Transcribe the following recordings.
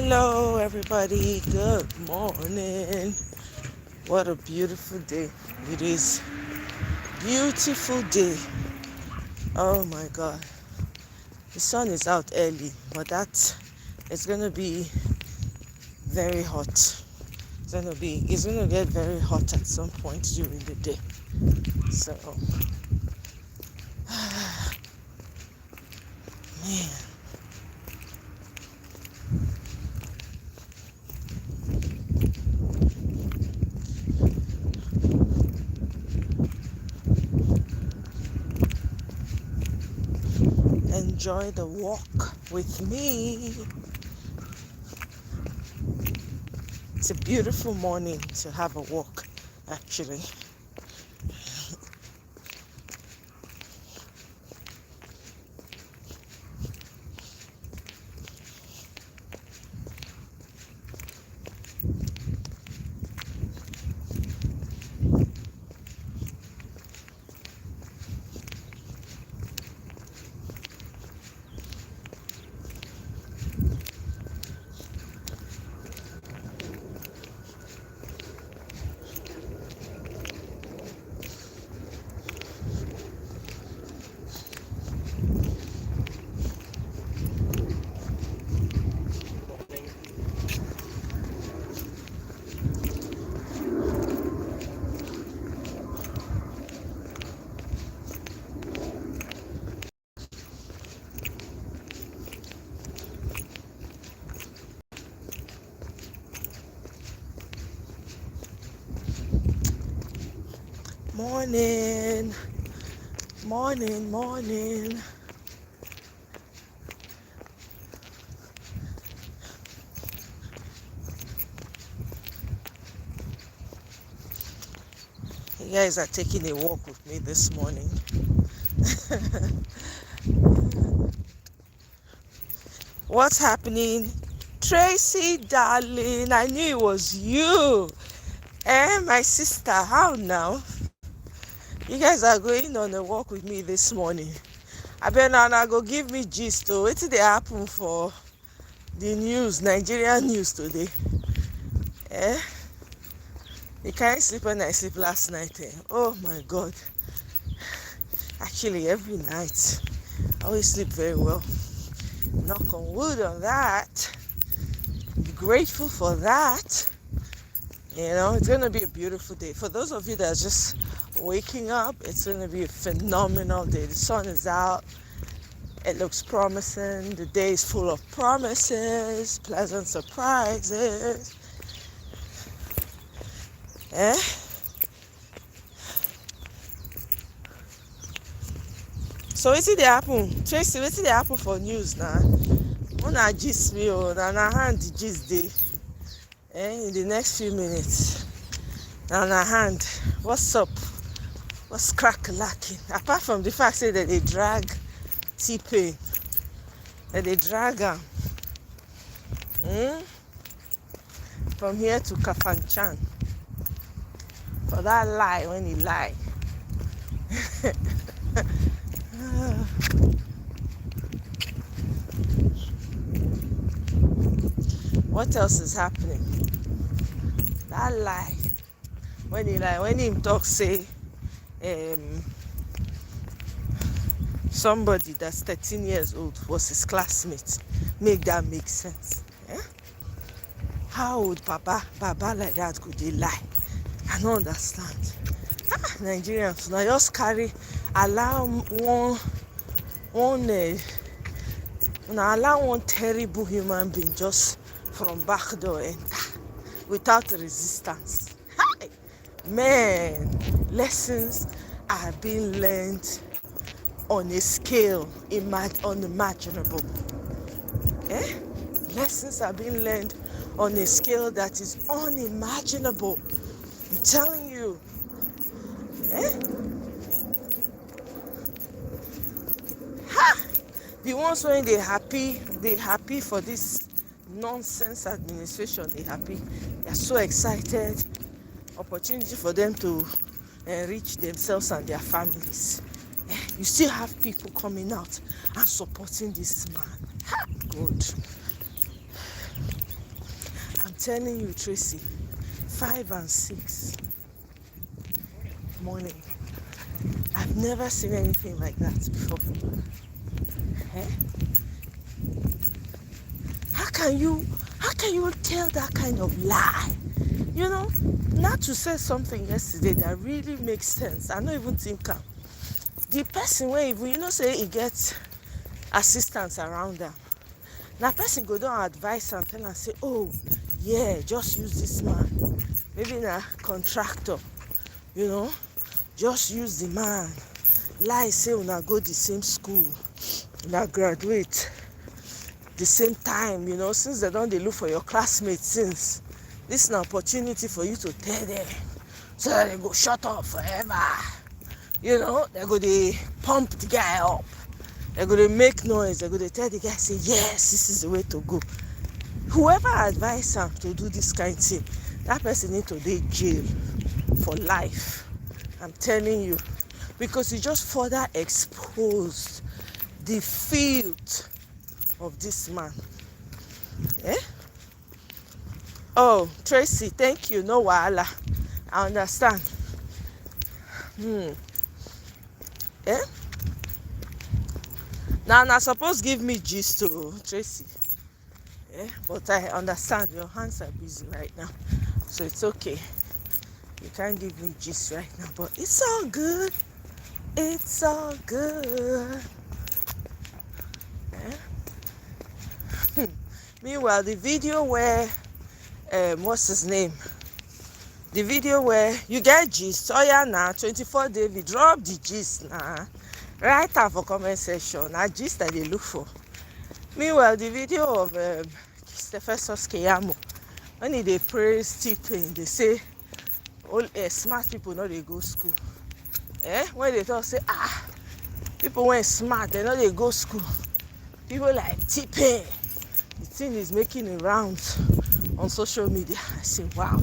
Hello, everybody. Good morning. What a beautiful day it is. Beautiful day. Oh my God. The sun is out early, but it's gonna be very hot. It's gonna get very hot at some point during the day. So, man. Enjoy the walk with me. It's a beautiful morning to have a walk, actually. Morning. Morning. You guys are taking a walk with me this morning. What's happening? Tracy, darling, I knew it was you. My sister, how now? You guys are going on a walk with me this morning. I bet now go give me gist. What did they happen for the news, Nigerian news today? You can't sleep when I sleep last night. Oh my God. Actually, every night I always sleep very well. Knock on wood on that. Be grateful for that. It's going to be a beautiful day. For those of you that are just waking up, it's going to be a phenomenal day. The sun is out. It looks promising. The day is full of promises, pleasant surprises. So wetin dey happen? Tracy, wetin dey happen for news now? Una gist me na hand the gist dey. In the next few minutes. Na hand. What's up? What's crack-lacking? Apart from the fact that they drag T-Pain, that they drag am from here to Kafanchan for that lie when he lie. What else is happening? That lie when him talk say somebody that's 13 years old was his classmate. Make that make sense. How would Baba like that could they lie? I don't understand. Nigerians now just allow one terrible human being just from back door enter without resistance. Man, lessons are being learned on a scale unimaginable. Lessons are being learned on a scale that is unimaginable. I'm telling you. The ones when they happy for this nonsense administration, they're so excited. Opportunity for them to enrich themselves and their families. You still have people coming out and supporting this man. Good. telling you, Tracy, 5 and 6 morning. I've never seen anything like that before. Eh? How can you tell that kind of lie? You know, not to say something yesterday that really makes sense. I don't even think the person where even say he gets assistants around them. Now person go down advise and tell and say, oh yeah, just use this man. Maybe na contractor, just use the man. Lie say una go the same school, una graduate the same time, since they don't look for your classmates since. This is an opportunity for you to tell them so that they go shut up forever. They go they pump the guy up. They go they make noise. They go they tell the guy, say, yes, this is the way to go. Whoever advised him to do this kind of thing, that person need to be jail for life. I'm telling you. Because he just further exposed the filth of this man. Eh? Oh, Tracy, thank you. No wahala. I understand. Eh? Now suppose give me gist to Tracy. Eh? But I understand your hands are busy right now. So it's okay. You can't give me gist right now. But it's all good. It's all good. Eh? Meanwhile, the video where what's his name? The video where you get gist. Oh yeah, now 24 David drop the gist now. Write down for comment section. Now gist that they look for. Meanwhile, the video of Stephenus Keyamo, when they praise T-Pain, they say all smart people know they go school. When they talk say people when smart they know they go school. People like T-Pain, the thing is making a rounds on social media. I say, wow,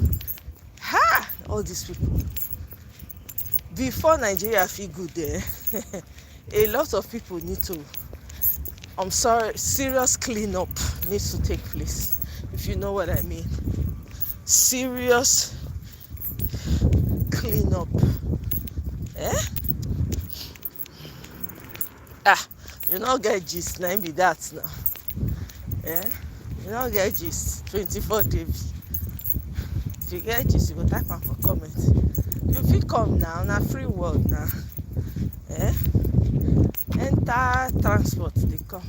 all these people. Before Nigeria feel good there, a lot of people need to, serious cleanup needs to take place, if you know what I mean. Serious cleanup. You don't get gist, now be that now. You don't get gist. 24 days. If you get gist, you go type am for comment. You fit come now, na free world now. Enter transport, they come.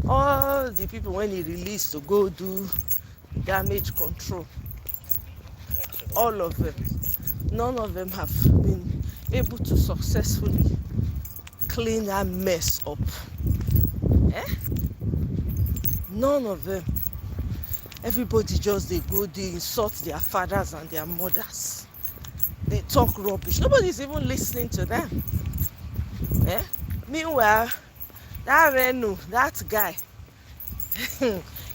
All the people when he released to go do damage control, all of them, none of them have been able to successfully clean that mess up. None of them. Everybody just they go, they insult their fathers and their mothers. They talk rubbish. Nobody's even listening to them. Meanwhile, that Renu, that guy,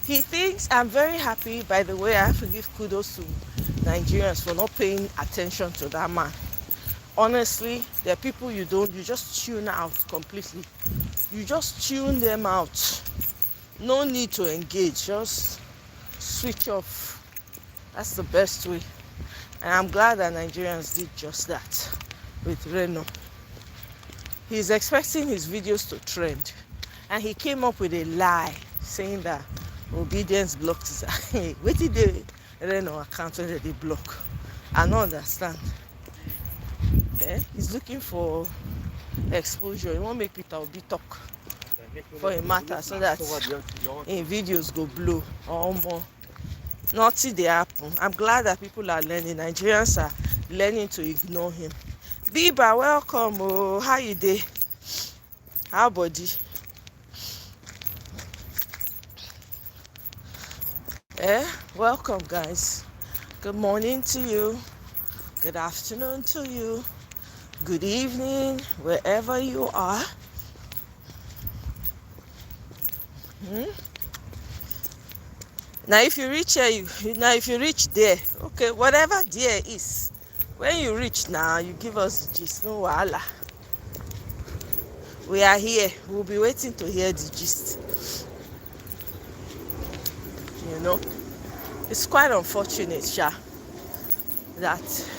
he thinks, I'm very happy, by the way, I have to give kudos to Nigerians for not paying attention to that man. Honestly, there are people you just tune out completely. You just tune them out. No need to engage, just switch off. That's the best way. And I'm glad that Nigerians did just that with Reno. He's expecting his videos to trend. And he came up with a lie saying that obedience blocks. What did they Reno account where they block? I don't understand. He's looking for exposure. He won't make Peter Obi talk for a matter so that in videos go blow or more. Nothing they happen. I'm glad that people are learning. Nigerians are learning to ignore him. Biba, welcome. Oh, how you dey? How body? Welcome, guys. Good morning to you. Good afternoon to you. Good evening, wherever you are. Now, if you reach here, if you reach there, okay, whatever there is, when you reach now, you give us the gist, no wahala. We are here. We'll be waiting to hear the gist. You know, it's quite unfortunate, Sha, that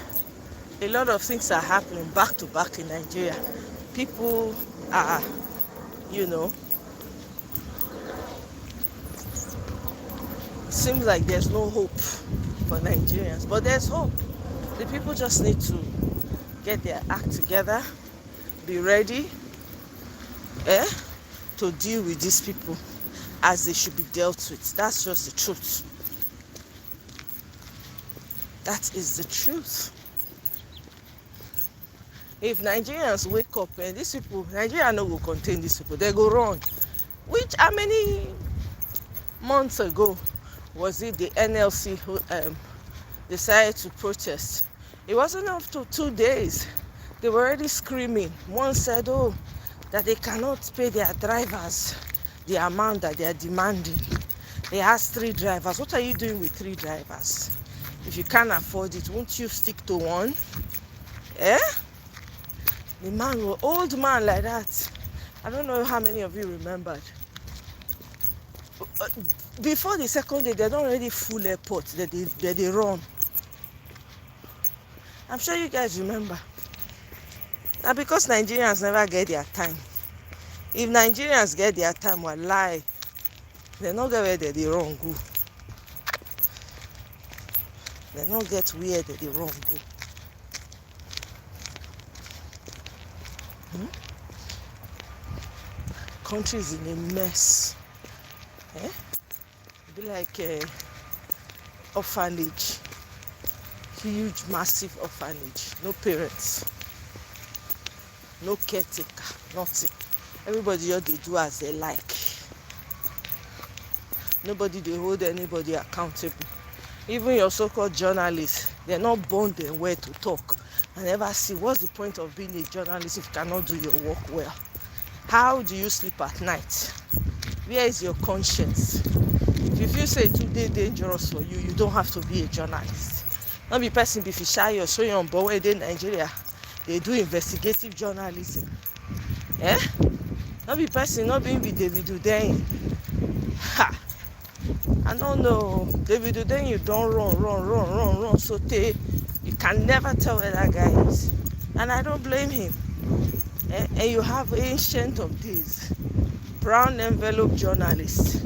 a lot of things are happening back to back in Nigeria. People are, you know, it seems like there's no hope for Nigerians, but there's hope. The people just need to get their act together, be ready, to deal with these people as they should be dealt with. That's just the truth. That is the truth. If Nigerians wake up and these people, Nigeria no will contain these people, they go wrong. Which, how many months ago was it the NLC who decided to protest? It wasn't up to 2 days. They were already screaming. One said, oh, that they cannot pay their drivers the amount that they are demanding. They asked 3 drivers. What are you doing with 3 drivers? If you can't afford it, won't you stick to one? The man was old man like that. I don't know how many of you remembered. Before the second day, they don't already full airport that they run. I'm sure you guys remember. Now because Nigerians never get their time. If Nigerians get their time, will lie. They don't get where they wrong go. They don't get where they wrong go. Country is in a mess. It be like a orphanage. Huge, massive orphanage. No parents. No caretaker. Nothing. Everybody just they do as they like. Nobody they hold anybody accountable. Even your so-called journalists, they're not born there where to talk. I never see what's the point of being a journalist if you cannot do your work well. How do you sleep at night? Where is your conscience? If you feel say today dangerous for you, you don't have to be a journalist. Not be person be fishy or so on board in Nigeria. They do investigative journalism. Not be person not being with David Udein. Ha! I don't know. David Udein, you don't run. So you can never tell where that guy is. And I don't blame him. And you have ancient of days, brown envelope journalists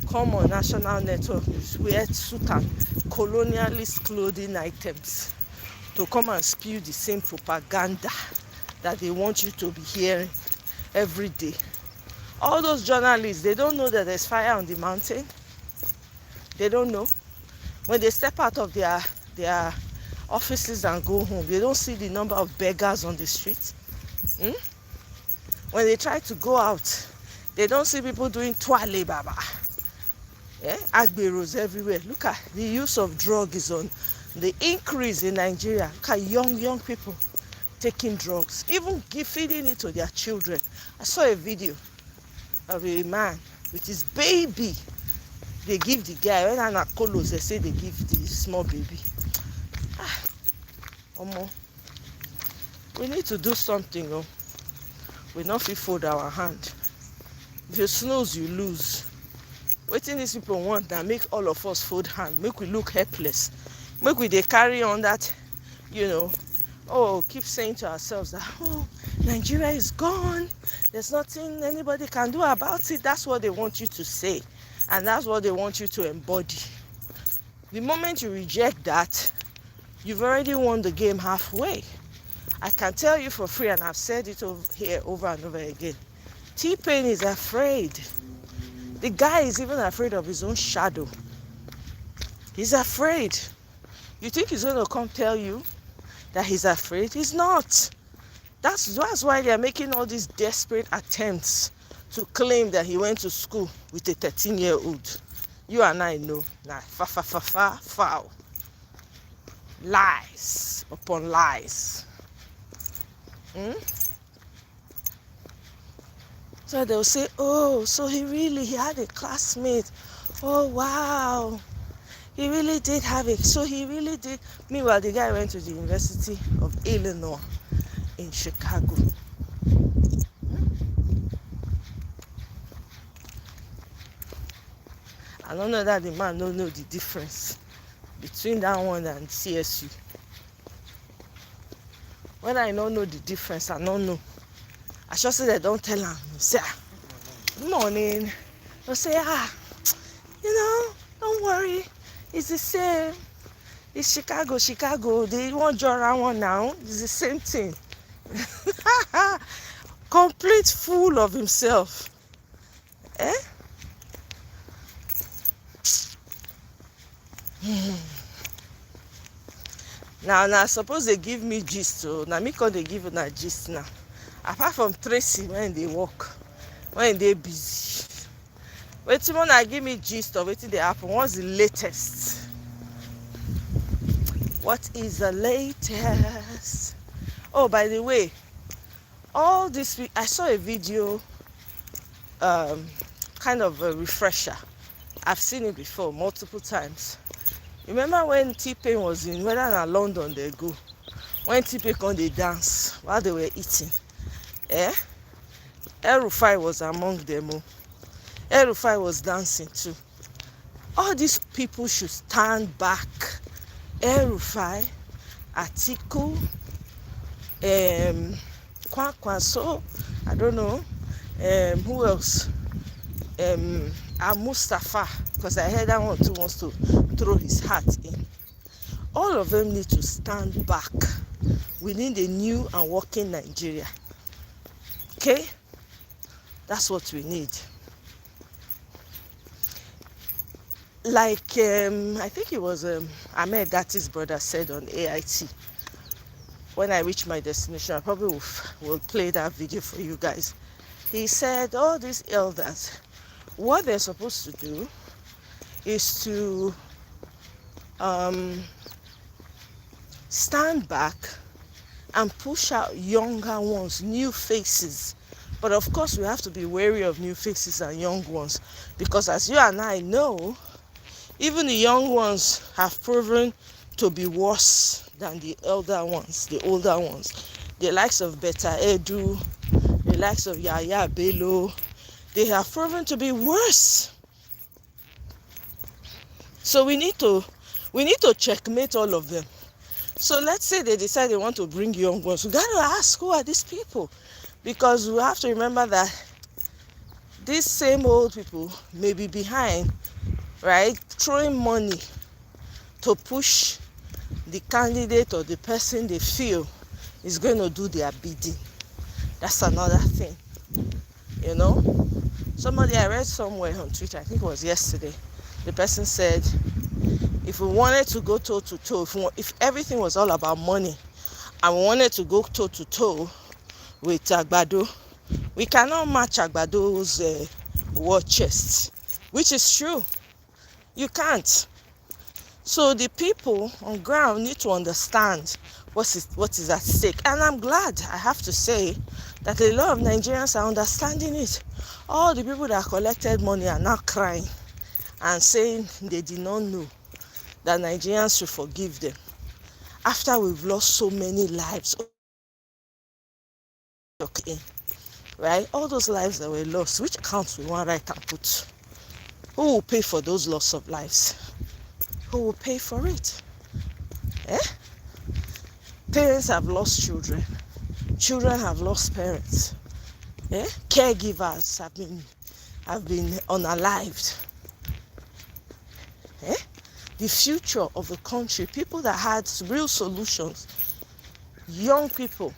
come on national network, wear suit and colonialist clothing items to come and spew the same propaganda that they want you to be hearing every day. All those journalists, they don't know that there's fire on the mountain. They don't know. When they step out of their offices and go home, they don't see the number of beggars on the street. When they try to go out, they don't see people doing toilet baba. Agberos everywhere. Look at the use of drugs is on the increase in Nigeria. Look at young people taking drugs, even feeding it to their children. I saw a video of a man with his baby. They give the guy, when anakolos, they say they give the small baby. We need to do something. We not fit fold our hand. If you snooze, you lose. Wetin these people want that make all of us fold hand, make we look helpless, make we they carry on that, keep saying to ourselves that Nigeria is gone, there's nothing anybody can do about it. That's what they want you to say, and that's what they want you to embody. The moment you reject that, you've already won the game halfway. I can tell you for free, and I've said it here over and over again, T-Pain is afraid. The guy is even afraid of his own shadow. He's afraid. You think he's going to come tell you that he's afraid? He's not. That's why they're making all these desperate attempts to claim that he went to school with a 13-year-old. You and I know. Nah, foul. Lies upon lies. So they'll say, so he had a classmate. Oh, wow. He really did have it. So he really did. Meanwhile, the guy went to the University of Illinois in Chicago. I don't know that the man don't know the difference between that one and CSU. When I don't know the difference, I don't know. I just say they don't tell him. Say, good morning. They'll say, don't worry. It's the same. It's Chicago. They won't draw around one now. It's the same thing. Complete fool of himself. Eh? Now, suppose they give me gist. So now me call they give una gist now. Apart from Tracy when they walk, when they busy. Wetin una give me gist of wetin dey happen. What's the latest? What is the latest? Oh, by the way, all this week I saw a video, kind of a refresher. I've seen it before multiple times. Remember when T-Pain was in, whether in London they go, when T-Pain come they dance while they were eating, El-Rufai was among them. El-Rufai was dancing too. All these people should stand back. El-Rufai, Atiku, Kwankwaso, I don't know, who else? Mustafa, because I heard that one too wants to throw his hat in. All of them need to stand back within the new and working Nigeria. Okay? That's what we need. Like, I think it was Ahmed Dati's brother said on AIT. When I reach my destination, I probably will play that video for you guys. He said all these elders, what they're supposed to do is to stand back and push out younger ones, new faces. But of course, we have to be wary of new faces and young ones, because as you and I know, even the young ones have proven to be worse than the elder ones, the older ones. The likes of Beta Edu, the likes of Yaya Bello, they have proven to be worse. So we need to checkmate all of them. So let's say they decide they want to bring young ones. We got to ask, who are these people? Because we have to remember that these same old people may be behind, right, throwing money to push the candidate or the person they feel is going to do their bidding. That's another thing, you know. Somebody I read somewhere on Twitter, I think it was yesterday, the person said, if we wanted to go toe to toe, if everything was all about money and we wanted to go toe to toe with Agbado, we cannot match Agbado's war chest, which is true. You can't. So the people on ground need to understand what is at stake. And I'm glad, I have to say, that a lot of Nigerians are understanding it. All the people that collected money are now crying and saying they did not know that Nigerians should forgive them. After we've lost so many lives, okay, right? All those lives that were lost, which accounts we want write and put? Who will pay for those loss of lives? Who will pay for it? Parents have lost children. Children have lost parents. Caregivers have been unalived. The future of the country, people that had real solutions, young people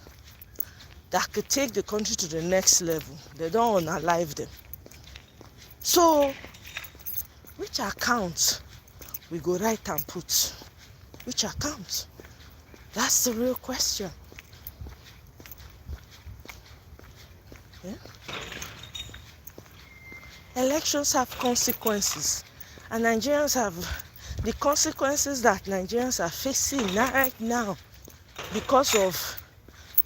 that could take the country to the next level, they don't unalive them. So, which account we go write and put? Which account? That's the real question. Elections have consequences, and Nigerians have the consequences that Nigerians are facing right now because of,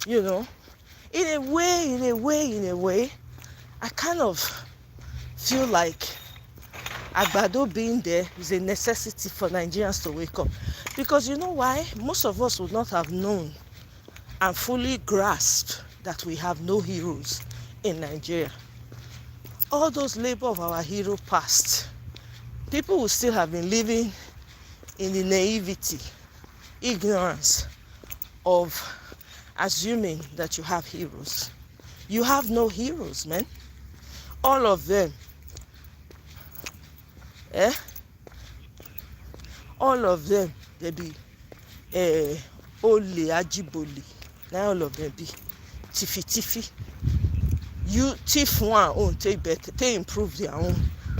in a way, I kind of feel like Agbado being there is a necessity for Nigerians to wake up. Because you know why? Most of us would not have known and fully grasped that we have no heroes in Nigeria. All those labor of our hero past, people will still have been living in the naivety, ignorance of assuming that you have heroes. You have no heroes, man. All of them. All of them, they be Ole Ajibole. Now all of them be Tiffy. You thief one own, take better, they improve their own.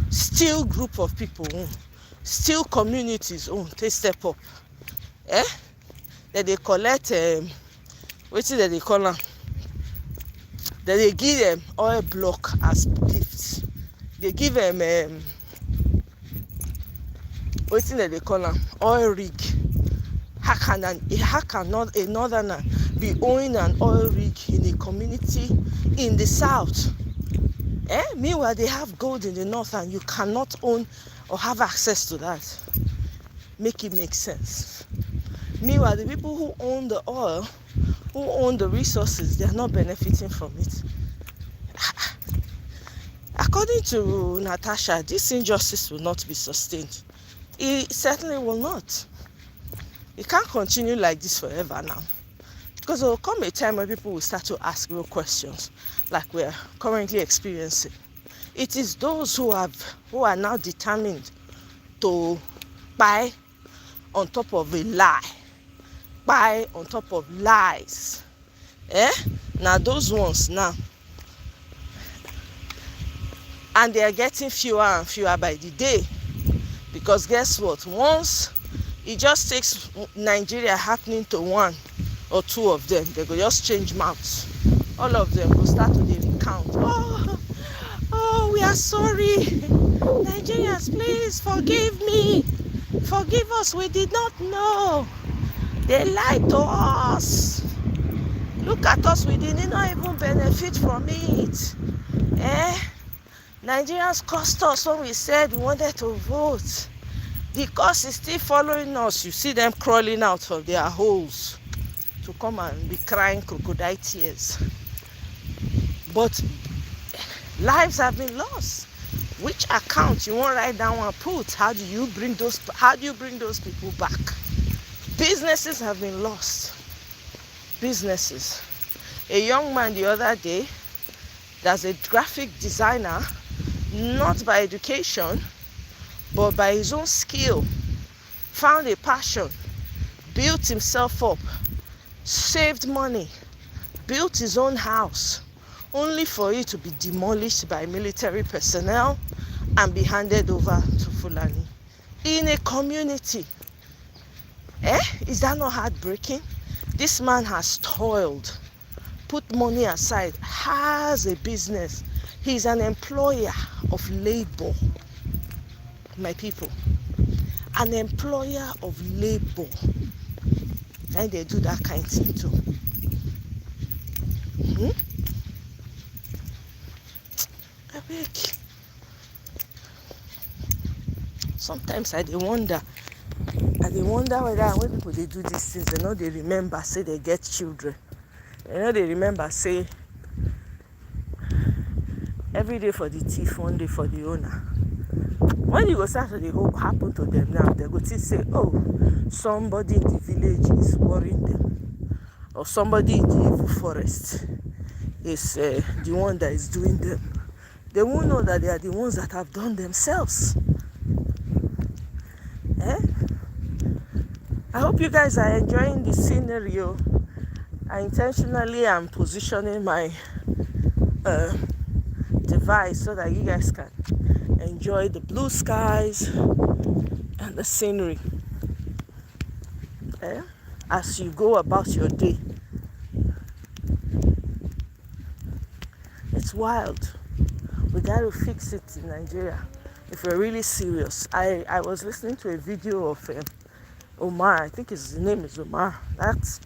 Still group of people own. Still communities own, they step up. That they collect what is that they call them? That they give them oil block as gifts. They give them what is that they call them? Oil rig. How can a northerner be owning an oil rig in a community in the south? Meanwhile, they have gold in the north and you cannot own or have access to that. Make it make sense. Meanwhile, the people who own the oil, who own the resources, they are not benefiting from it. According to Natasha, this injustice will not be sustained. It certainly will not. It can't continue like this forever now. Because there will come a time when people will start to ask real questions like we're currently experiencing. It is those who are now determined to buy on top of a lie. Buy on top of lies. Now those ones now. And they are getting fewer and fewer by the day. Because guess what? Once it just takes Nigeria happening to one or two of them, they will just change mouths. All of them will start to recount. Oh, we are sorry. Nigerians, please forgive me. Forgive us, we did not know. They lied to us. Look at us, we did not even benefit from it. Nigerians cost us when we said we wanted to vote. The cost is still following us. You see them crawling out of their holes to come and be crying crocodile tears. But lives have been lost. Which account you want to write down and put? How do you bring those people back? Businesses have been lost. Businesses. A young man the other day, that's a graphic designer, not by education, but by his own skill, found a passion, built himself up, saved money, built his own house, only for it to be demolished by military personnel and be handed over to Fulani in a community. Is that not heartbreaking? This man has toiled, put money aside, has a business. He's an employer of labor. My people, an employer of labor, and they do that kind of thing too. I beg. Sometimes I wonder whether when people they do these things, they know they remember, say they get children. They know they remember, say every day for the thief, one day for the owner. When you go start to the hope happen to them now, they go to say, oh, somebody in the village is worrying them. Or somebody in the evil forest is the one that is doing them. They won't know that they are the ones that have done themselves. I hope you guys are enjoying the scenario. I intentionally am positioning my device so that you guys can enjoy the blue skies and the scenery as you go about your day. It's wild. We got to fix it in Nigeria if we're really serious. I was listening to a video of Omar. I think his name is Omar. That's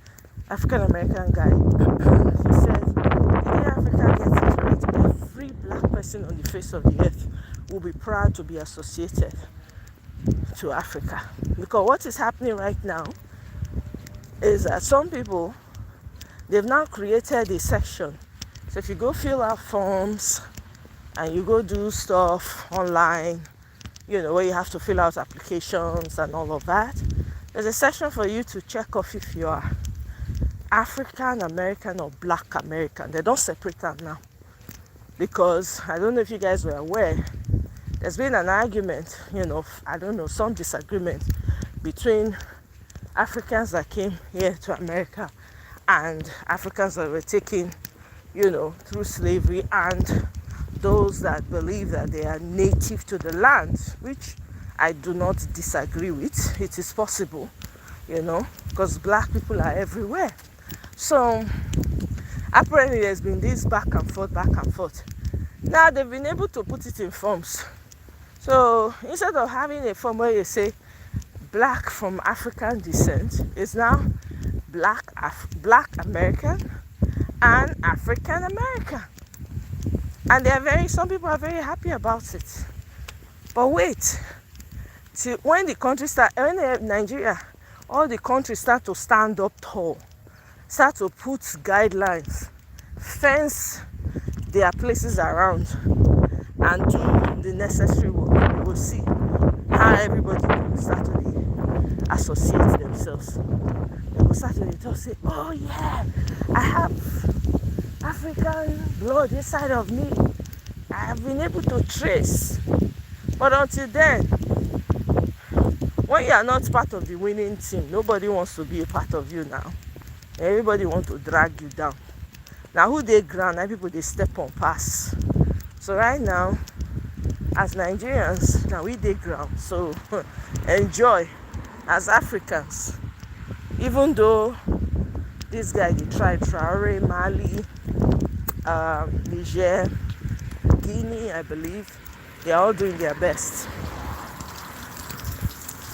African-American guy. He said, the day Africa gets it right, every black person on the face of the earth will be proud to be associated to Africa. Because what is happening right now is that some people, they've now created a section. So if you go fill out forms and you go do stuff online, where you have to fill out applications and all of that. There's a section for you to check off if you are African American or Black American. They don't separate them now, because I don't know if you guys were aware, there's been an argument, I don't know, some disagreement between Africans that came here to America and Africans that were taken, through slavery, and those that believe that they are native to the land, which I do not disagree with. It is possible, because black people are everywhere. So apparently there's been this back and forth. Now they've been able to put it in forms. So instead of having a form where you say black from African descent, it's now black American and African American. And some people are very happy about it. But wait, when Nigeria, all the countries start to stand up tall, start to put guidelines, fence their places around, and do the necessary work, you will see how everybody will start to associate themselves. They will start to say, oh yeah, I have African blood inside of me. I have been able to trace. But until then, when you are not part of the winning team, nobody wants to be a part of you now. Everybody wants to drag you down. Now who they ground, now people they step on pass. So right now, as Nigerians, now we dey ground. So enjoy as Africans. Even though this guy they tried Traore, Mali, Niger, Guinea, I believe, they are all doing their best,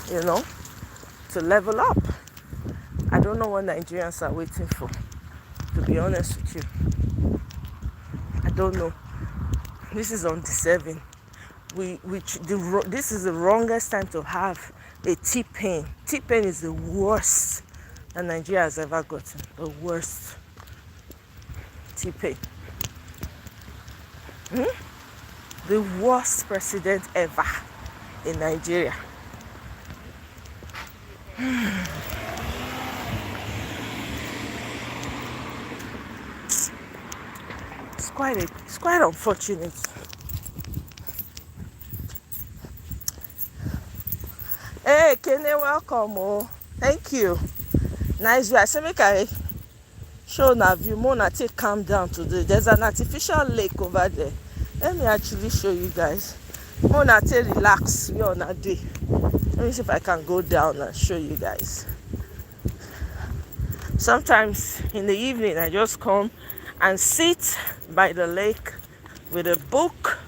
to level up. I don't know what Nigerians are waiting for, to be honest with you. I don't know. This is undeserving. This is the wrongest time to have a T-pain. T-pain is the worst that Nigeria has ever gotten. The worst. T-pain. The worst president ever in Nigeria. It's quite unfortunate. Hey, Kene, welcome. Oh, thank you. Nice view. I say make I show na view. Mona take calm down today. There's an artificial lake over there. Let me actually show you guys. Mona take relax. We on a day. Let me see if I can go down and show you guys. Sometimes in the evening I just come and sit by the lake with a book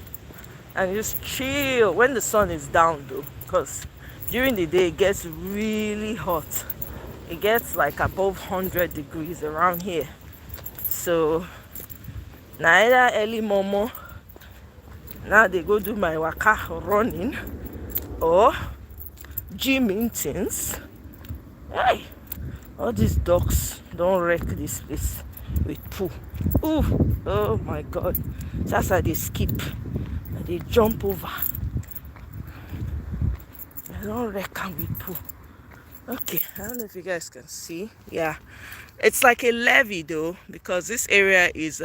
and just chill when the sun is down though, because during the day it gets really hot. It gets like above 100 degrees around here. So now either early momo, now they go do my waka running or gymming things. Hey, all these dogs don't wreck this place with poo. Ooh, oh my god. That's how they skip and they jump over. They don't wreck them with poo. Okay, I don't know if you guys can see. Yeah, it's like a levee though, because this area is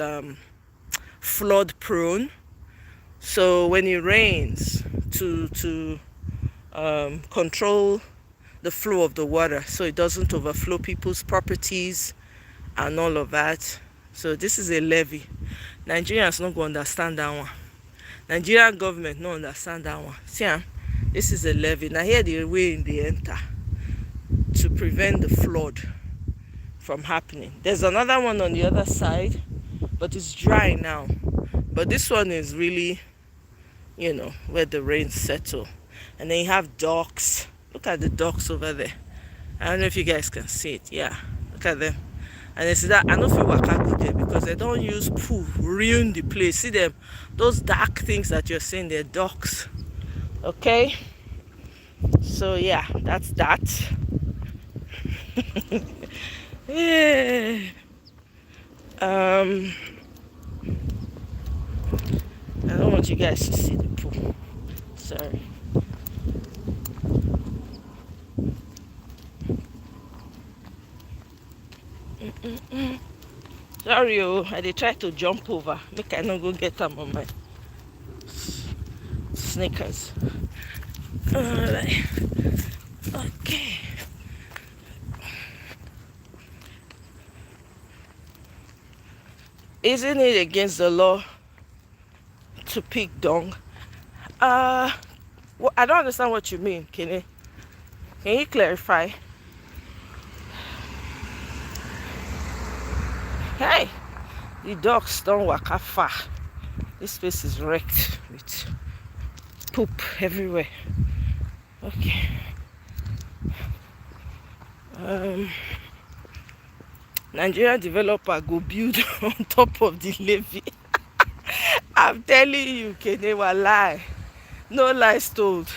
flood prone. So when it rains, to control the flow of the water so it doesn't overflow people's properties and all of that. So this is a levee. Nigerians not going to understand that one. Nigerian government not understand that one. See, this is a levee. Now here the way they enter to prevent the flood from happening. There's another one on the other side, but it's dry now. But this one is really, where the rain settle. And then you have docks. Look at the docks over there. I don't know if you guys can see it. Yeah, look at them. And they see that I don't feel what I go there because they don't use poo, ruin the place. See them, those dark things that you're seeing, they're docks. Okay? So yeah, that's that. Yeah. I don't want you guys to see the pool. Sorry. Sorry, I dey try to jump over. Make I no go get them on my sneakers. Alright. Okay. Isn't it against the law to pick dung? I don't understand what you mean, Kenny. Can you clarify? Hey, the dogs don't waka far. This place is wrecked with poop everywhere. Okay. Nigerian developer go build on top of the levee. I'm telling you, Kenny, lie. No lies told.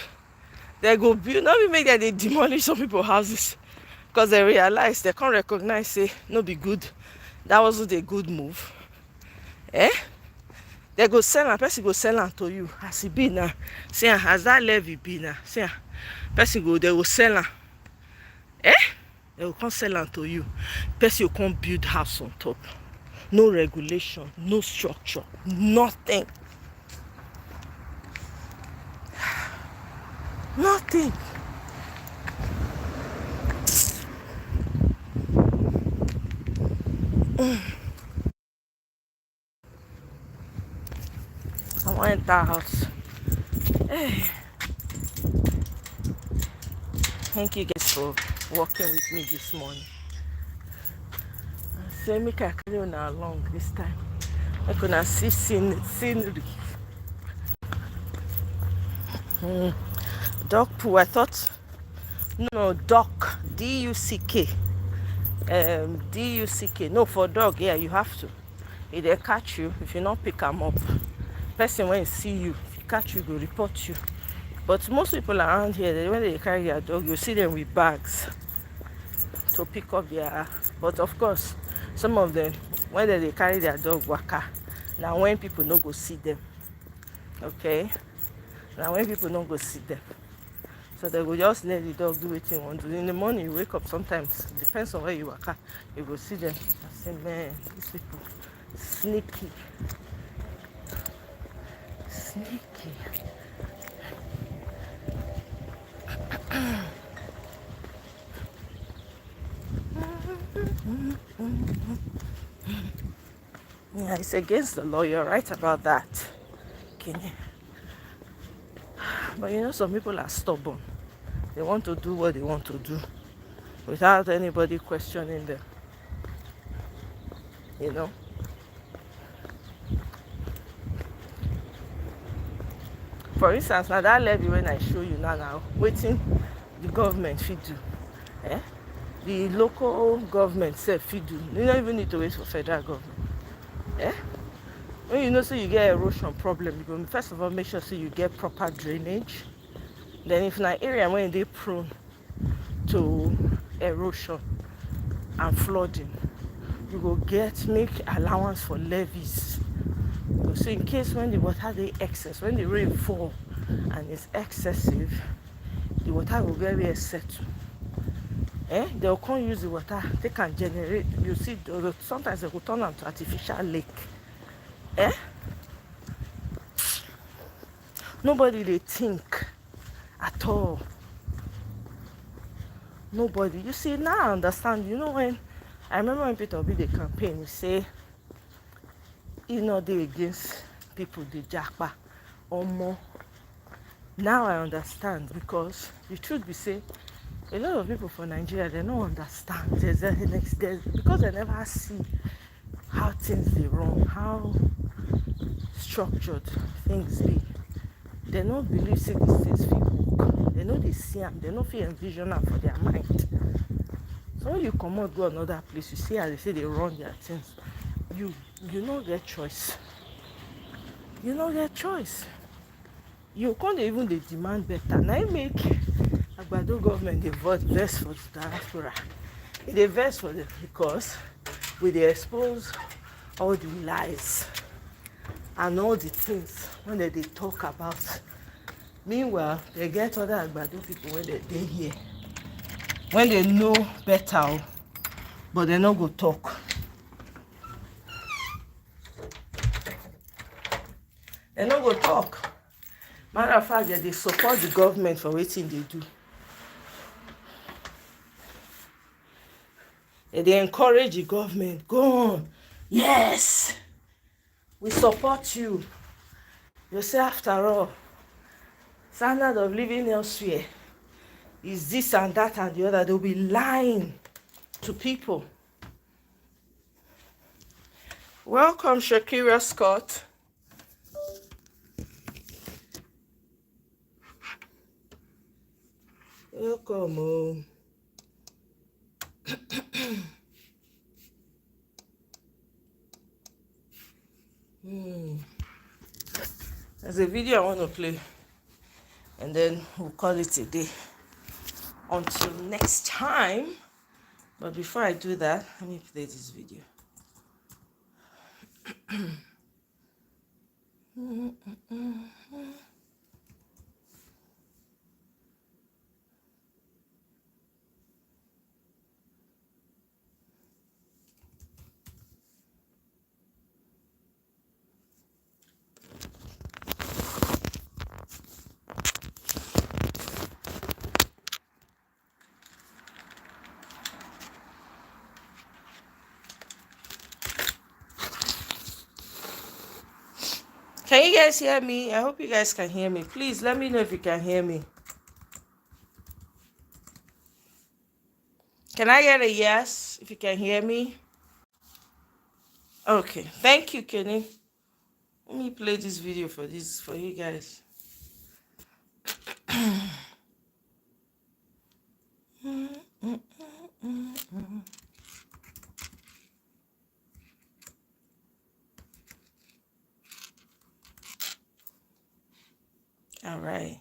They go build, not be make that they demolish some people's houses because they realize they can't recognize, say, no be good. That wasn't a good move. Eh? They go sell and person go sell am to you as e be now. See, as that levy be now. See, person go, they will sell am. Eh? They will come sell am to you. Person will come build house on top. No regulation, no structure, nothing. Nothing. I want to enter house. Hey. Thank you guys for walking with me this morning. Say make I carry on along this time. I could see scenery. Dog poo. I thought no duck. D-U-C-K. D-U-C-K. No, for dog, yeah, you have to. If they catch you, if you not pick them up, person when see you, if he catch you, go report you. But most people around here, when they carry their dog, you see them with bags to pick up their. But of course, some of them, when they carry their dog waka, now when people no go see them, okay? Now when people no go see them, so they will just let the dog do what they want to do. In the morning, you wake up sometimes, depends on where you waka, you go see them. I say, man, these people, sneaky. Sneaky. Yeah, it's against the law. You're right about that. Okay. But you know, some people are stubborn. They want to do what they want to do without anybody questioning them. You know? For instance, now that levy when I show you now, waiting the government fit do. Eh? The local government self fit do. You don't even need to wait for federal government. Eh? When you know so you get erosion problem, you go first of all make sure so you get proper drainage. Then if in an area when they prone to erosion and flooding, you go make allowance for levees. So in case when the water they excess, when the rain fall and it's excessive, the water will get very settled. They'll come use the water, they can generate, you see, sometimes they will turn them to artificial lake. Nobody they think at all. Nobody. You see, now I understand. You know, when I remember when Peter Obi the campaign, he say, you know, they against people, the jackpot or more. Now I understand, because the truth be say, a lot of people from Nigeria, they don't understand. Because they never see how things they run, how structured things be. They don't believe say these things fit work. They know they see them, they don't feel envision them for their mind. So when you come out go another place, you see how they say they run their things. You don't get choice. You don't get choice. You can't even they demand better. Now you make Agbado government they vote verse for the diaspora. They verse for them because we they expose all the lies and all the things when they talk about. Meanwhile, they get other Agbado people when they here. When they know better, but they no go talk. They no go talk. Matter of fact, they support the government for wetin they do. They encourage the government. Go on. Yes, we support you. You say, after all, standard of living elsewhere is this and that and the other. They'll be lying to people. Welcome, Shakira Scott. Welcome. There's a video I want to play, and then we'll call it a day. Until next time. But before I do that, let me play this video. Can you guys hear me? I hope you guys can hear me. Please let me know if you can hear me. Can I get a yes if you can hear me? Okay. Thank you, Kenny. Let me play this video for you guys. All right.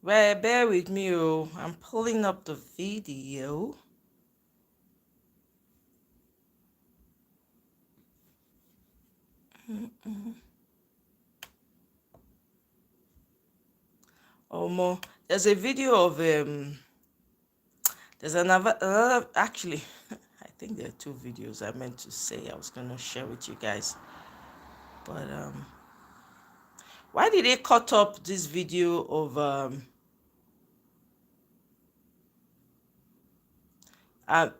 Well, bear with me, oh. I'm pulling up the video. Omo, there's a video of there's another actually. I think there are two videos I meant to say I was gonna share with you guys, but why did they cut up this video of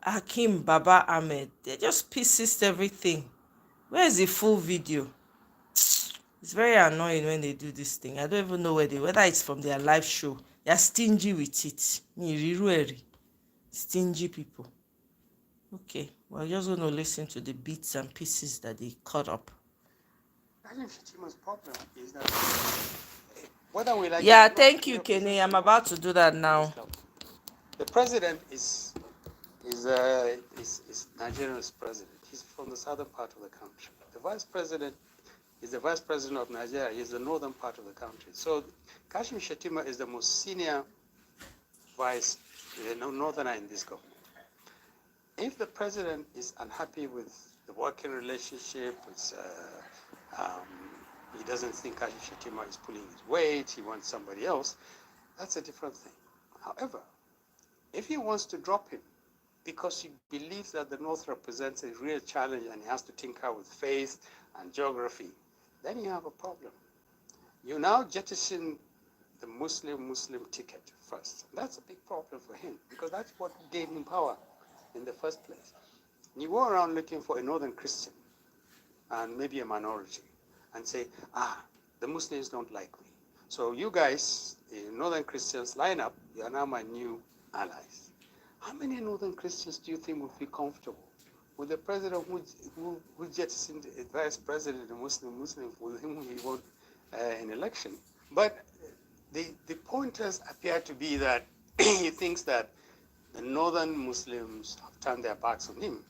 Hakim Baba Ahmed? They just pieces everything. Where is the full video? It's very annoying when they do this thing. I don't even know whether it's from their live show. They're stingy with it. Stingy people. Okay, we're just going to listen to the bits and pieces that they cut up. Problem is that whether we like yeah, thank you, Kenny. I'm about to do that now. The president is Nigerian's president. He's from the southern part of the country. The vice president is the vice president of Nigeria. He's the northern part of the country. So Kashim Shettima is the most senior northerner in this government. If the president is unhappy with the working relationship, he doesn't think Kashim Shettima is pulling his weight, he wants somebody else, that's a different thing. However, if he wants to drop him because he believes that the North represents a real challenge and he has to tinker with faith and geography, then you have a problem. You now jettison the Muslim ticket first. That's a big problem for him because that's what gave him power in the first place. You go around looking for a northern Christian and maybe a minority and say, the Muslims don't like me. So you guys, the northern Christians, line up. You are now my new allies. How many northern Christians do you think would feel comfortable with the president who jettisoned a vice president, a Muslim, with whom he won an election? But the pointers appear to be that he thinks that the northern Muslims have turned their backs on him,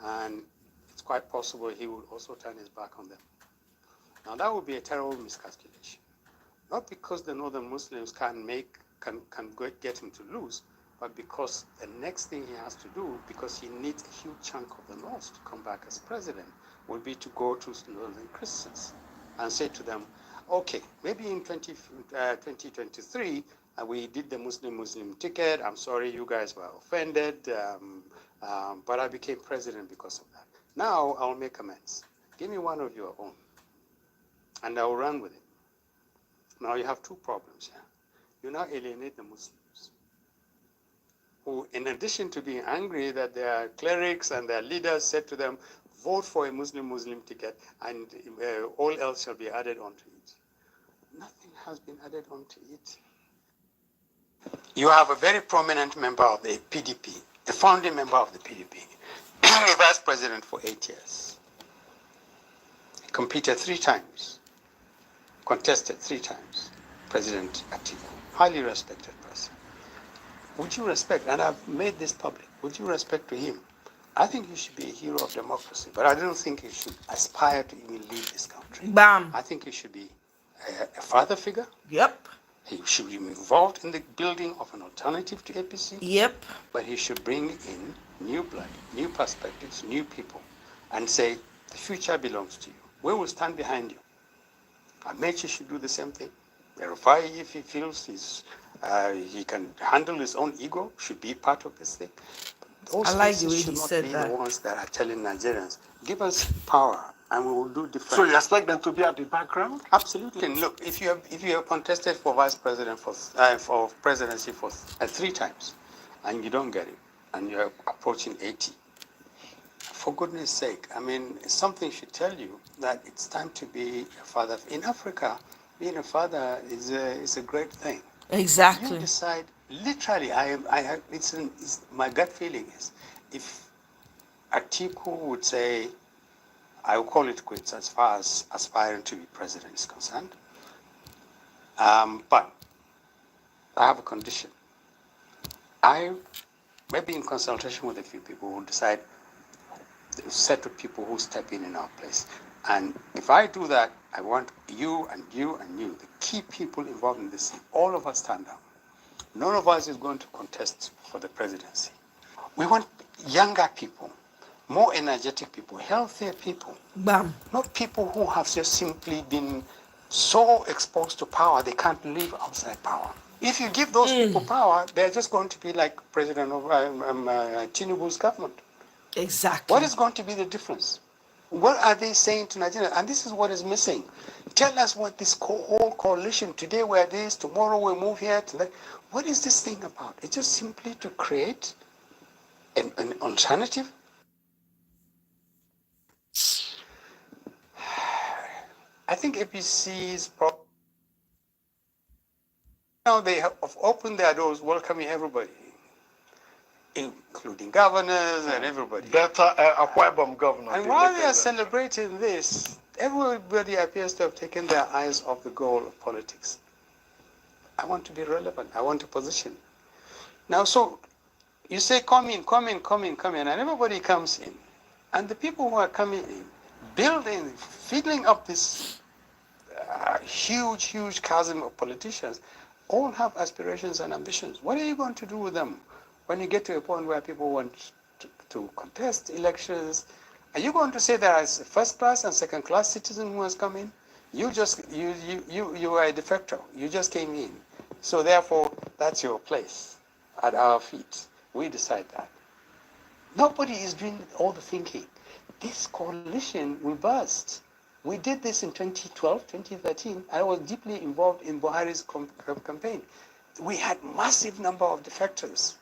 and it's quite quite possible he would also turn his back on them. Now that would be a terrible miscalculation. Not because the northern Muslims can get him to lose, but because the next thing he has to do, because he needs a huge chunk of the North to come back as president, will be to go to northern Christians and say to them, okay, maybe in 2023, we did the Muslim ticket. I'm sorry you guys were offended, but I became president because of that. Now I'll make amends. Give me one of your own, and I'll run with it. Now you have two problems here. You now alienate the Muslims, who, in addition to being angry that their clerics and their leaders said to them, vote for a Muslim ticket, and all else shall be added onto it. Nothing has been added onto it. You have a very prominent member of the PDP, a founding member of the PDP, a vice president for 8 years. He competed 3 times, contested 3 times, President Atiku, highly respected person. Would you respect, and I've made this public, would you respect to him? I think he should be a hero of democracy, but I don't think he should aspire to even lead this country. Bam. I think he should be a father figure. Yep. He should be involved in the building of an alternative to APC. Yep. But he should bring in new blood, new perspectives, new people, and say, the future belongs to you. We will stand behind you. Amechi should do the same thing. Verify if he feels he can handle his own ego, should be part of this thing. Those I like the way should he not said be that. the ones that are telling Nigerians, give us power and we will do different. So you expect them to be at the background? Absolutely. And look, if you have contested for vice president for presidency for 3 times, and you don't get it, and you're approaching 80, for goodness sake, I mean, something should tell you that it's time to be a father. In Africa, being a father is a great thing. Exactly. You decide. Literally, my gut feeling is, if Atiku would say, I will call it quits as far as aspiring to be president is concerned. But I have a condition. I, maybe in consultation with a few people, will decide a set of people who step in our place. And if I do that, I want you and you and you, the key people involved in this, all of us stand down. None of us is going to contest for the presidency. We want younger people, more energetic people, healthier people. Bam. Not people who have just simply been so exposed to power they can't live outside power. If you give those people power, they're just going to be like President of Tinubu's government. Exactly. What is going to be the difference? What are they saying to Nigeria? And this is what is missing. Tell us what this whole coalition, today we're this, tomorrow we move here. What is this thing about? It's just simply to create an alternative. I think APC's problem. Now they have opened their doors, welcoming everybody, including governors and everybody. Better Akwebom governor. And while they are celebrating this, everybody appears to have taken their eyes off the goal of politics. I want to be relevant. I want a position. Now, so you say, come in, and everybody comes in. And the people who are coming in, filling up this huge chasm of politicians, all have aspirations and ambitions. What are you going to do with them when you get to a point where people want to contest elections? Are you going to say there is a first-class and second-class citizen who has come in? You are a defector. You just came in. So therefore, that's your place at our feet. We decide that. Nobody is doing all the thinking. This coalition will burst. We did this in 2012, 2013. I was deeply involved in Buhari's campaign. We had massive number of defectors.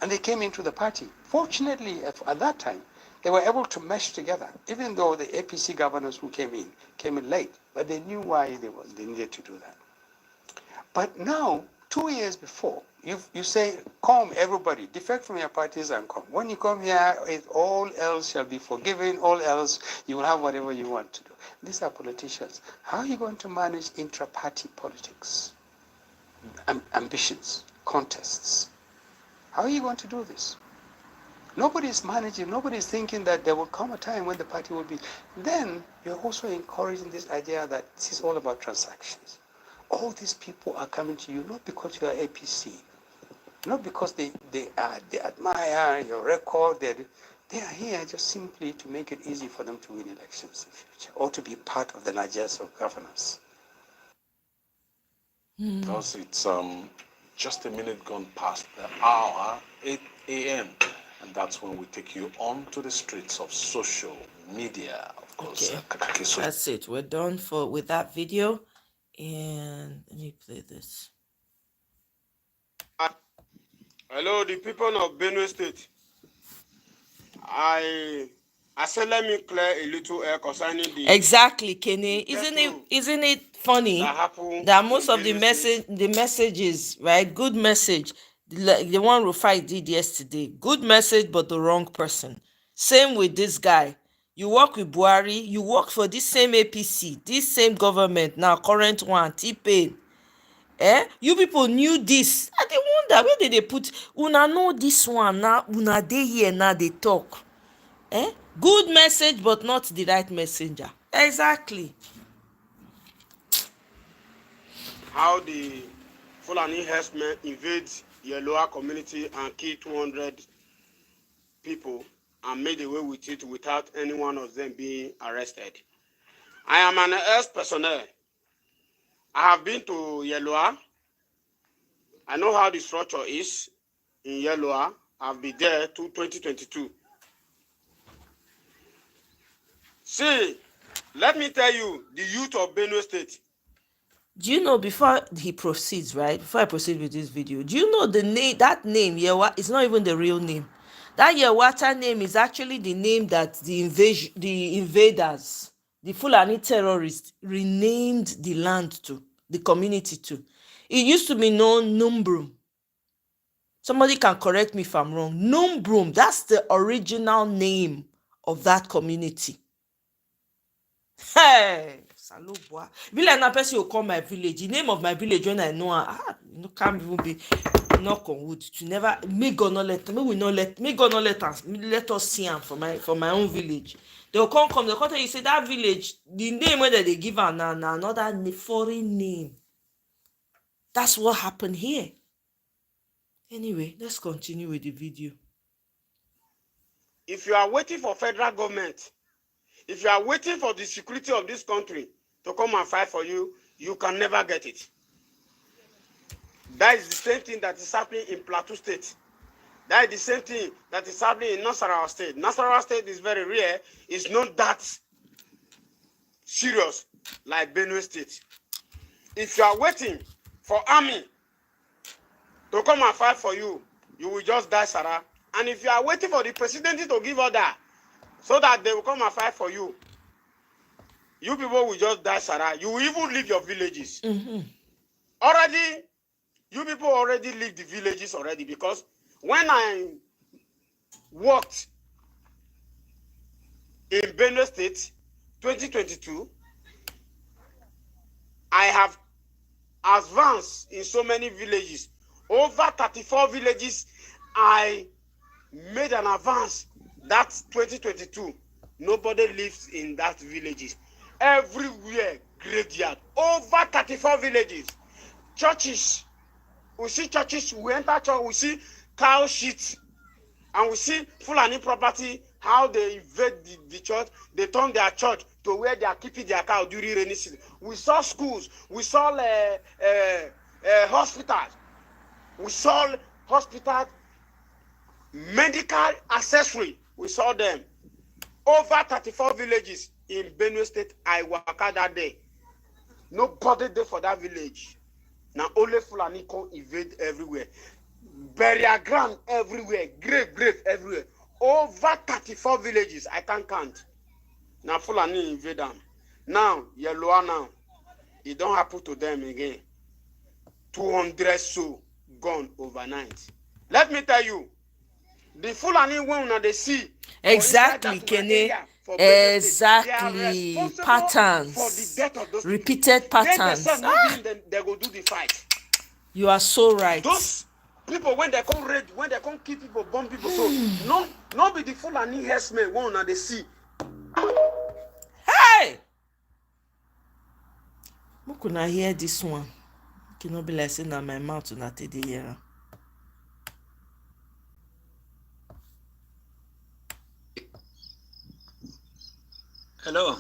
And they came into the party. Fortunately, at that time, they were able to mesh together, even though the APC governors who came in late. But they knew why they needed to do that. But now, 2 years before, you say, come everybody, defect from your parties and come. When you come here, all else shall be forgiven, all else, you will have whatever you want to do. These are politicians. How are you going to manage intra-party politics? Ambitions, contests. How are you going to do this? Nobody's managing, nobody's thinking that there will come a time when the party will be. Then you're also encouraging this idea that this is all about transactions. All these people are coming to you not because you are APC, not because they admire your record. They are here just simply to make it easy for them to win elections in the future or to be part of the Nigerians of governance. Because it's just a minute gone past the hour, 8 a.m. And that's when we take you on to the streets of social media. Of course, Okay. That's it. We're done with that video. And let me play this. Hello, the people of Benue State. I said let me clear a little air concerning the exactly, Kenny. Isn't it funny that most of the messages, right? Good message. The one Rufai did yesterday. Good message, but the wrong person. Same with this guy. You work with Buhari, you work for this same APC, this same government, now current one, T-Pain. You people knew this. I dey wonder where did they put una know this one now, una dey here now they talk. Good message but not the right messenger. Exactly. How the Fulani herdsmen invade the lower community and kill 200 people and made away with it without any one of them being arrested. I am an ex-personnel. I have been to Yeloa. I know how the structure is in Yeloa. I've been there to 2022. See, let me tell you, the youth of Benue State. Do you know, before he proceeds, right? Before I proceed with this video, do you know the name, that name, Yewa, is not even the real name. That Yewata name is actually the name that the invaders, the Fulani terrorists, renamed the land to, the community to. It used to be known Numbrum. Somebody can correct me if I'm wrong. Numbrum, that's the original name of that community. Hey, Salubwa. Be like na person will call my village. The name of my village when I know can't even be knock on wood. To never may God not let us see him for my own village. They'll come, they'll tell you say that village, the name whether they give her now another foreign name. That's what happened here. Anyway, let's continue with the video. If you are waiting for federal government, if you are waiting for the security of this country to come and fight for you, you can never get it. That is the same thing that is happening in Plateau State. That is the same thing that is happening in Nasarawa State. Nasarawa State is very rare. It's not that serious like Benue State. If you are waiting for army to come and fight for you, you will just die, Sarah. And if you are waiting for the president to give order so that they will come and fight for you, you people will just die, Sarah. You will even leave your villages. Already, you people already leave the villages already, because when I worked in Benue State 2022, I have advanced in so many villages. Over 34 villages, I made an advance. That's 2022. Nobody lives in that villages. Everywhere, graveyard. Over 34 villages. Churches. We see churches, we enter church, we see cow shit. And we see Fulani property, how they invade the church. They turn their church to where they are keeping their cow during rainy season. We saw schools. We saw hospitals. We saw hospitals, medical accessory. We saw them. Over 34 villages in Benue State, I worked that day. Nobody there for that village. Now only Fulani can invade everywhere. Burial ground everywhere. Grave everywhere. Over 34 villages. I can't count. Now Fulani invade them. Now, Yeloa now. It don't happen to them again. 200 so gone overnight. Let me tell you, the Fulani when they see exactly, Kenny. Exactly. Patterns. For the death of those repeated people. Patterns. Then they go do the fight. You are so right. Those people when they come raid, when they come kill people, bomb people. So no be the Fulani herdsmen one and they see. Hey! Who could not hear this one? Cannot be like saying that my mouth will not take the year. Hello.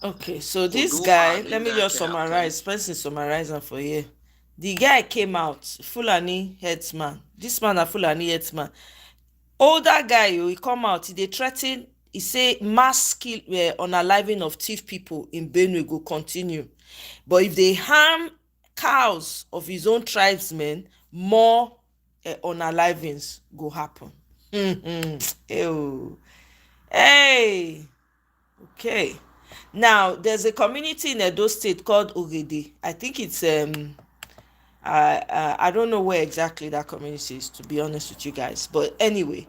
Okay, so this guy, let me just summarize. Person summarizing for you. The guy came out, Fulani headsman. This man a Fulani headsman. Older guy, he come out, he threaten, he say mass kill unaliving of thief people in Benue go continue. But if they harm cows of his own tribesmen, more unalivings go happen. Ew. Hey. Okay. Now, there's a community in Edo State called Ogede. I think it's I don't know where exactly that community is, to be honest with you guys. But anyway,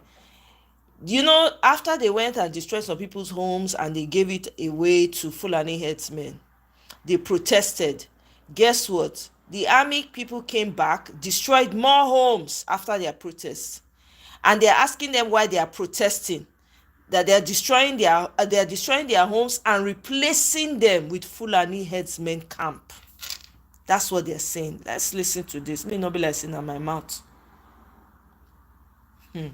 you know, after they went and destroyed some people's homes and they gave it away to Fulani headsmen, they protested. Guess what? The army people came back, destroyed more homes after their protests. And they're asking them why they are protesting. That they are destroying their homes and replacing them with Fulani headsmen camp. That's what they're saying. Let's listen to this. May not be like saying in my mouth. Bros,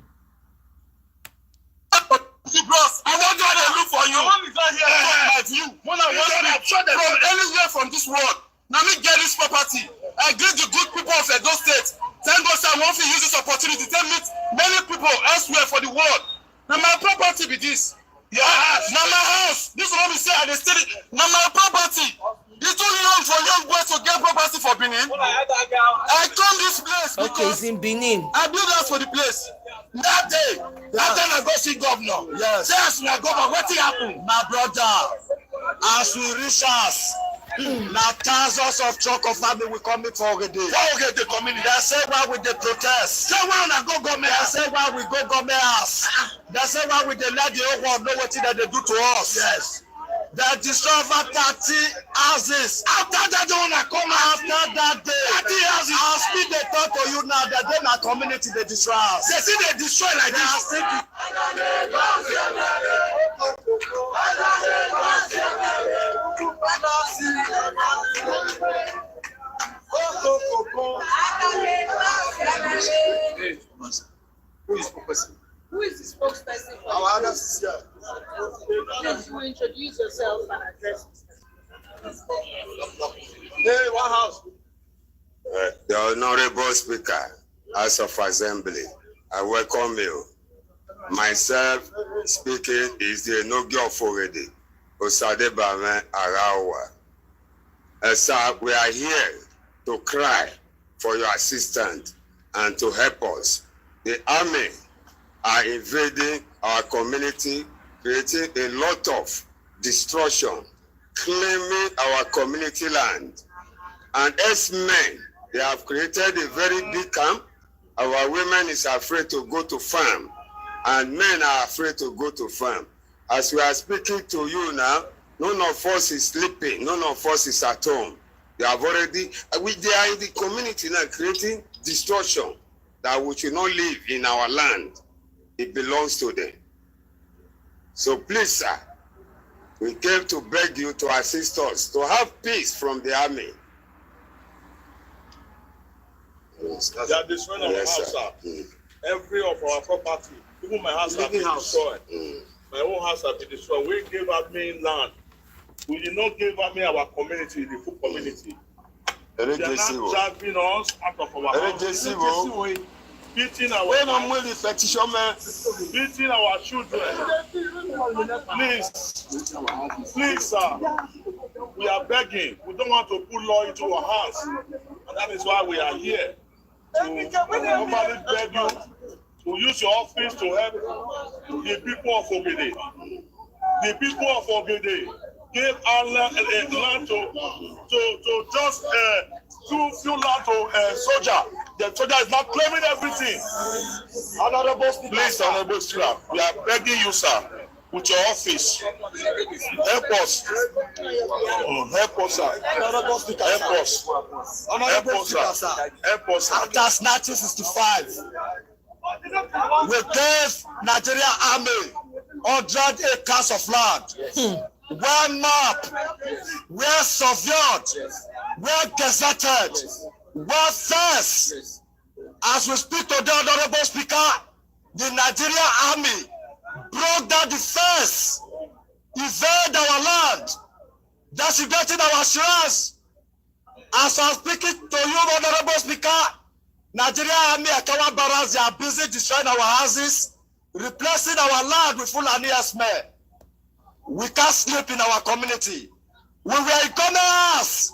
I want to look for you. One is not here like you. One I want from anywhere from this world. Now me get this property. I greet the good people of Edo State. Thank God I want to use this opportunity to meet many people elsewhere for the world. Now my property be this. Your house. Now my house. This is what we say at the state. Now my property. It's too young for young boys to get property for Benin. I come this place because okay, it's in Benin. I build house for the place. That day, that time I go see governor. Yes. Say as my governor, what happened? My brother, as we reach us, now thousands of truck of family will come in for Ogede. For the community. They say why with the protest. Say why I go government. They say why we go government house. They say why we dey let the whole world know what that they do to us. Yes. They destroy over 30 houses. After that, they want to come after that day. 30 houses. I'll speak the talk to you now that they my community they destroy us. They see they destroy like this. Who is focusing? Who is the spokesperson for our other sister? Please, you introduce yourself and address yourself. Hey, what house? The Honorable Speaker, House of Assembly, I welcome you. Myself speaking is the Enogi of Ogede, Osadebame Arawa. Sir, we are here to cry for your assistance and to help us. The army are invading our community, creating a lot of destruction, claiming our community land. And as men, they have created a very big camp. Our women is afraid to go to farm, and men are afraid to go to farm. As we are speaking to you now, none of us is sleeping, none of us is at home. They have already, they are in the community now creating destruction that we should not live in our land. It belongs to them. So please, sir, we came to beg you to assist us to have peace from the army. Yes, they are destroying our house, sir. Every of our property, even my house has been destroyed. My own house has been destroyed. We gave army land. We did not give army our community, the full community. They are not driving us out of our house. Beating our beating our children. Please, sir. We are begging. We don't want to put law into our hands. And that is why we are here. To normally beg you to use your office to help the people of Ogede. The people of Ogede gave our land to just few land to soldier. The soldier is not claiming everything. Honorable Speaker, please, Honorable Speaker, we are begging you, sir. with your office. Help us. Help us, sir. Help us. Help us, sir. Help us. After 1965, we gave Nigerian army 100 acres of land. Well mapped, well surveyed, well gazetted, well fenced. As we speak today, Honorable Speaker, the Nigerian army broke down the fence, invade our land, desecrating our shrines. As I'm speaking to you, Honorable Speaker, Nigerian army Akawa barracks, they are busy destroying our houses, replacing our land with Fulani herdsmen. We can't sleep in our community. We were in commerce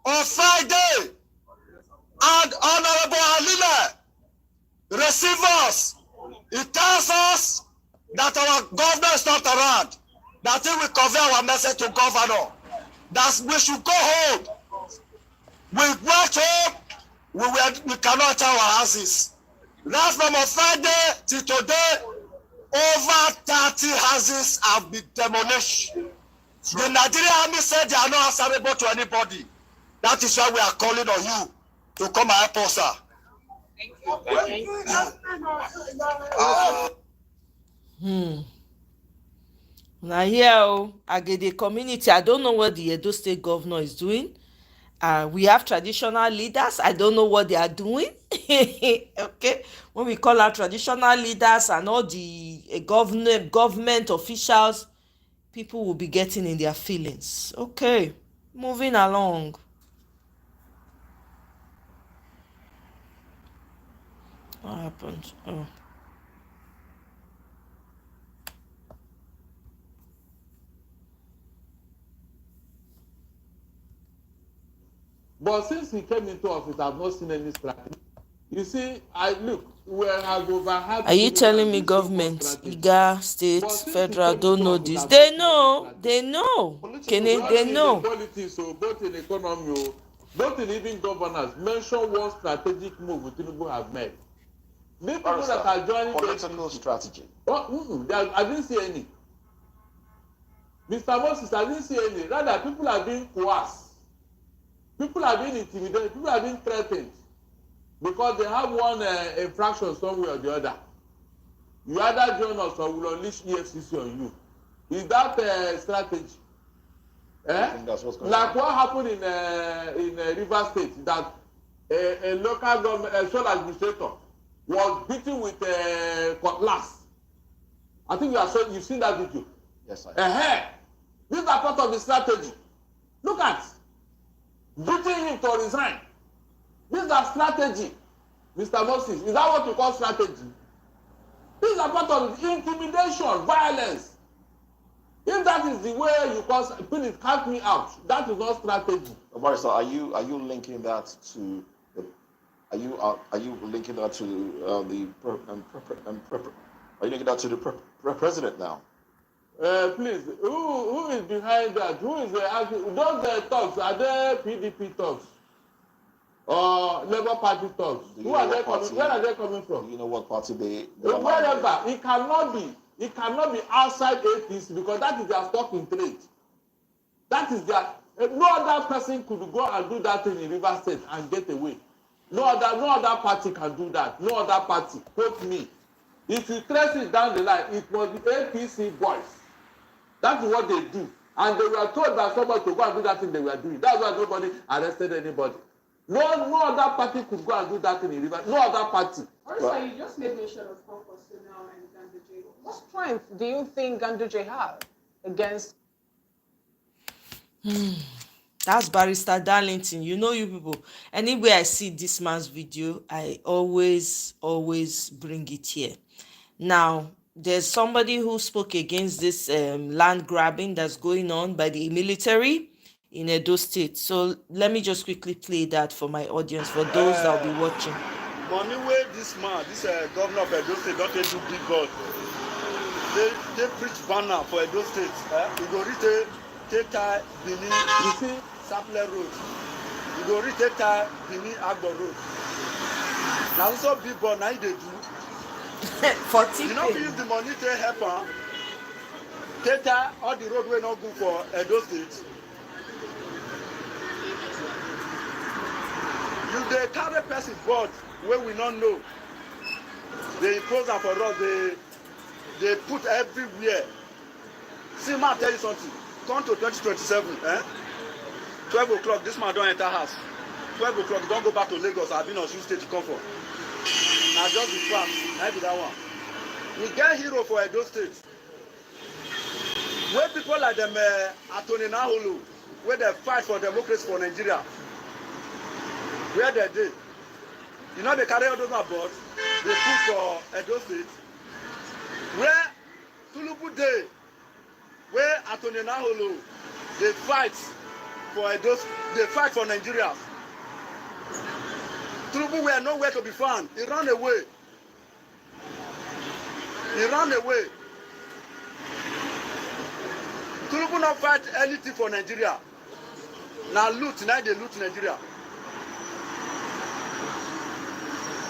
on Friday, and Honorable Halime received us. He tells us that our governor is not around, that he will convey our message to governor, that we should go home. We went home, we cannot enter our houses. Right from on Friday till today, over 30 houses have been demolished. The Nigerian army said they are not answerable to anybody. That is why we are calling on you to come and help us, sir. Now here, Agede community, I don't know what the Edo State governor is doing. We have traditional leaders. I don't know what they are doing. Okay, when we call our traditional leaders and all the government officials, people will be getting in their feelings. Okay, moving along. What happened? Oh. But since he came into office, I've not seen any strategy. You see, I've overheard. Are you telling me government, IGA, state, federal don't know this? They know. They know. They know. Politics, both in economy, both in even governance, mention one strategic move Tinubu have made. The people that are joining political strategy. I didn't see any. Mr. Moses, I didn't see any. Rather, people are being coerced. People are being intimidated. People are being threatened because they have one infraction somewhere or the other. You either join us or we'll unleash EFCC on you. Is that strategy? Like what happened in Rivers State, that a local government, sole administrator, was beaten with cutlass. I think you've seen that video. Yes, I have. These are part of the strategy. Look at beating him to resign. These are strategy, Mr. Moses. Is that what you call strategy? These are part of intimidation, violence. If that is the way you call, please count me out. That is not strategy. Barrister, are you linking that to the? Are you linking that to are you linking that to the president now? Please, who is behind that? Who is those talks? Are they PDP talks or Labour Party talks? Where are they coming from? Do you know what party they wherever. It cannot be outside APC because that is their stock in trade. That is their. No other person could go and do that thing in Rivers State and get away. No other party can do that. No other party. Quote me. If you trace it down the line, it was the APC boys. That is what they do. And they were told by somebody to go and do that thing they were doing. That's why nobody arrested anybody. No other party could go and do that thing in Rivers. No other party. Also, you just made mention of Kwankwaso now and Ganduje. What strength do you think Ganduje have against? That's Barrister Darlington. You know, you people. Anywhere I see this man's video, I always bring it here. Now, there's somebody who spoke against this land grabbing that's going on by the military in Edo State. So let me just quickly play that for my audience, for those that will be watching. Money where this man, this governor of Edo State, don't they do big God? They preach banner for Edo State. You go read take Benin, you see Sapler Road. You go read take Benin Agbo Road. Now also big God, now they do. 40. You know, use the money to help her. cater all the road wey no good for Edo State. You dey carry person board wey we no know. They impose am for us. They put everywhere. See, ma tell you something. Come to 2027. 12 o'clock. This man don enter house. 12 o'clock. Don go back to Lagos. I been on Osun State. Come for. Na just the fact. Na be that one. We get hero for Edo State. Wey people like them Atoni Naholo, wey dey fight for democracy for Nigeria. Where they dey? You know they carry all those board. They put for Edo State. Where Tulubu dey, where Atoni Naholo, they fight for Edo, they fight for Nigeria. Tulubu were nowhere to be found. He ran away. He ran away. Tulubu not fight anything for Nigeria. Now loot, now they loot Nigeria.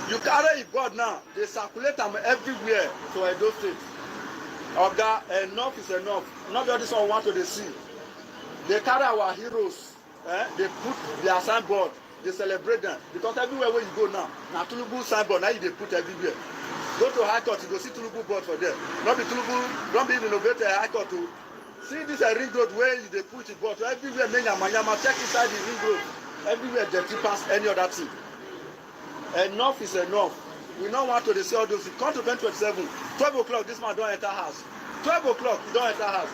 You carry a board now, they circulate them everywhere to Edo State. Oga, enough is enough. Not all this one want to see. They carry our heroes, they put their signboard, they celebrate them. Because everywhere where you go now Tulubu signboard, now they put everywhere. Go to High Court, you go see Tulubu board for them. Not be Tulubu, don't be innovator High Court to see this ring road where they put it board. So everywhere, Manyama, check inside the ring road. Everywhere dirty pass any other thing. Enough is enough. We don't want to see all those. Come to 2027. 12 o'clock, this man don't enter house. 12 o'clock, he don't enter house.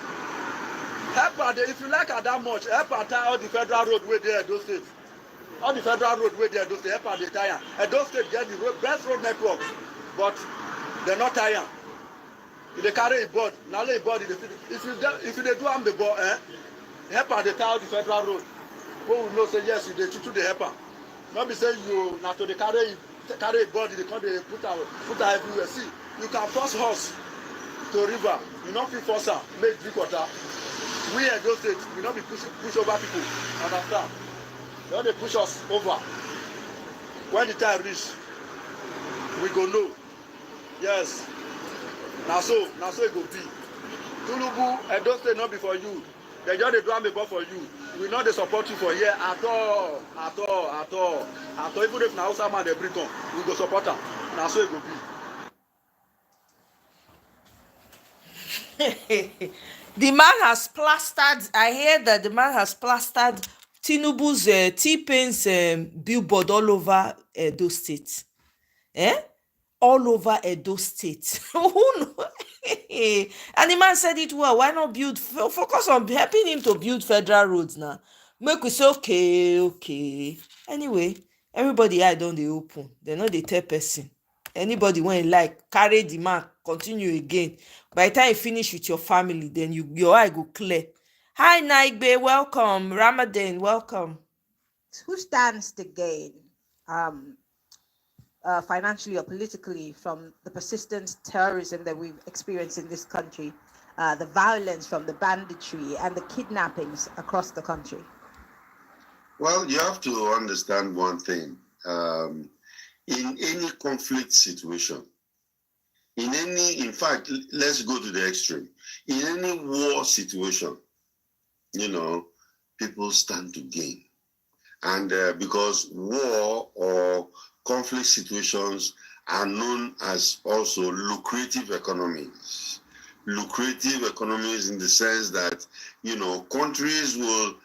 Help her, if you like her that much, help her tie all the federal road where they are those states. All the federal road where they are those states, help her they tie her. And those states get the best road networks, but they're not tying. If they carry a board, now lay a board, if you they do am the board, help her they tie all the federal road. Who will know say yes, you they to the help her. Not be say you not to the carry a body, they come they put her everywhere. See, you can force horse to river, you not be force her, make drink water. We at those states, we not be push over people. Understand? They don't they push us over. When the time reach, we go know. Yes. Now so it go be. Tulubu, and those states not be for you. They just they do am before for you. We know they support you for here at all. Even if na Hausa man they bring on, we go support them. Now so it go be. The man has plastered. I hear that the man has plastered Tinubu's T-Pain's billboard all over Edo State. All over Edo State. Who know? And the man said it well. Why not focus on helping him to build federal roads now? Make we say okay. Anyway, everybody eye don dey open. They no dey tell person. Anybody when like carry the man, continue again. By the time you finish with your family, then your eye go clear. Hi Naigbe, welcome. Ramadan, welcome. Who stands to gain financially or politically from the persistent terrorism that we've experienced in this country, the violence from the banditry and the kidnappings across the country? Well, you have to understand one thing. In any conflict situation, in fact, let's go to the extreme. In any war situation, people stand to gain. And because war or conflict situations are known as also lucrative economies. Lucrative economies in the sense that, countries will,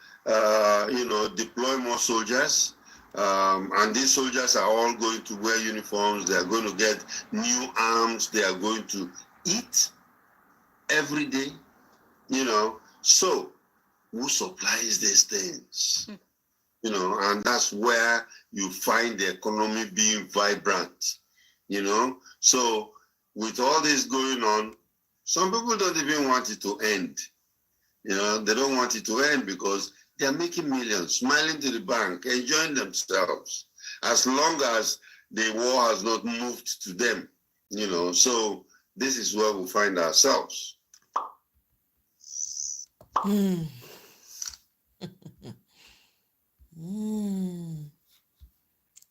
deploy more soldiers. And these soldiers are all going to wear uniforms. They are going to get new arms. They are going to eat every day, So who supplies these things? And that's where you find the economy being vibrant, So with all this going on, some people don't even want it to end. They don't want it to end because they're making millions, smiling to the bank, enjoying themselves, as long as the war has not moved to them, So this is where we find ourselves.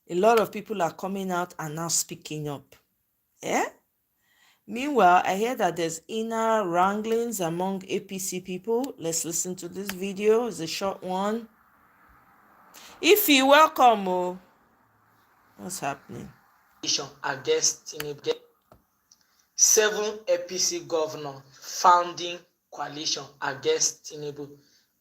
A lot of people are coming out and now speaking up. Meanwhile, I hear that there's inner wranglings among APC people. Let's listen to this video. It's a short one. If you welcome, oh, what's happening? Against Tinubu. 7 APC governor founding coalition against Tinubu,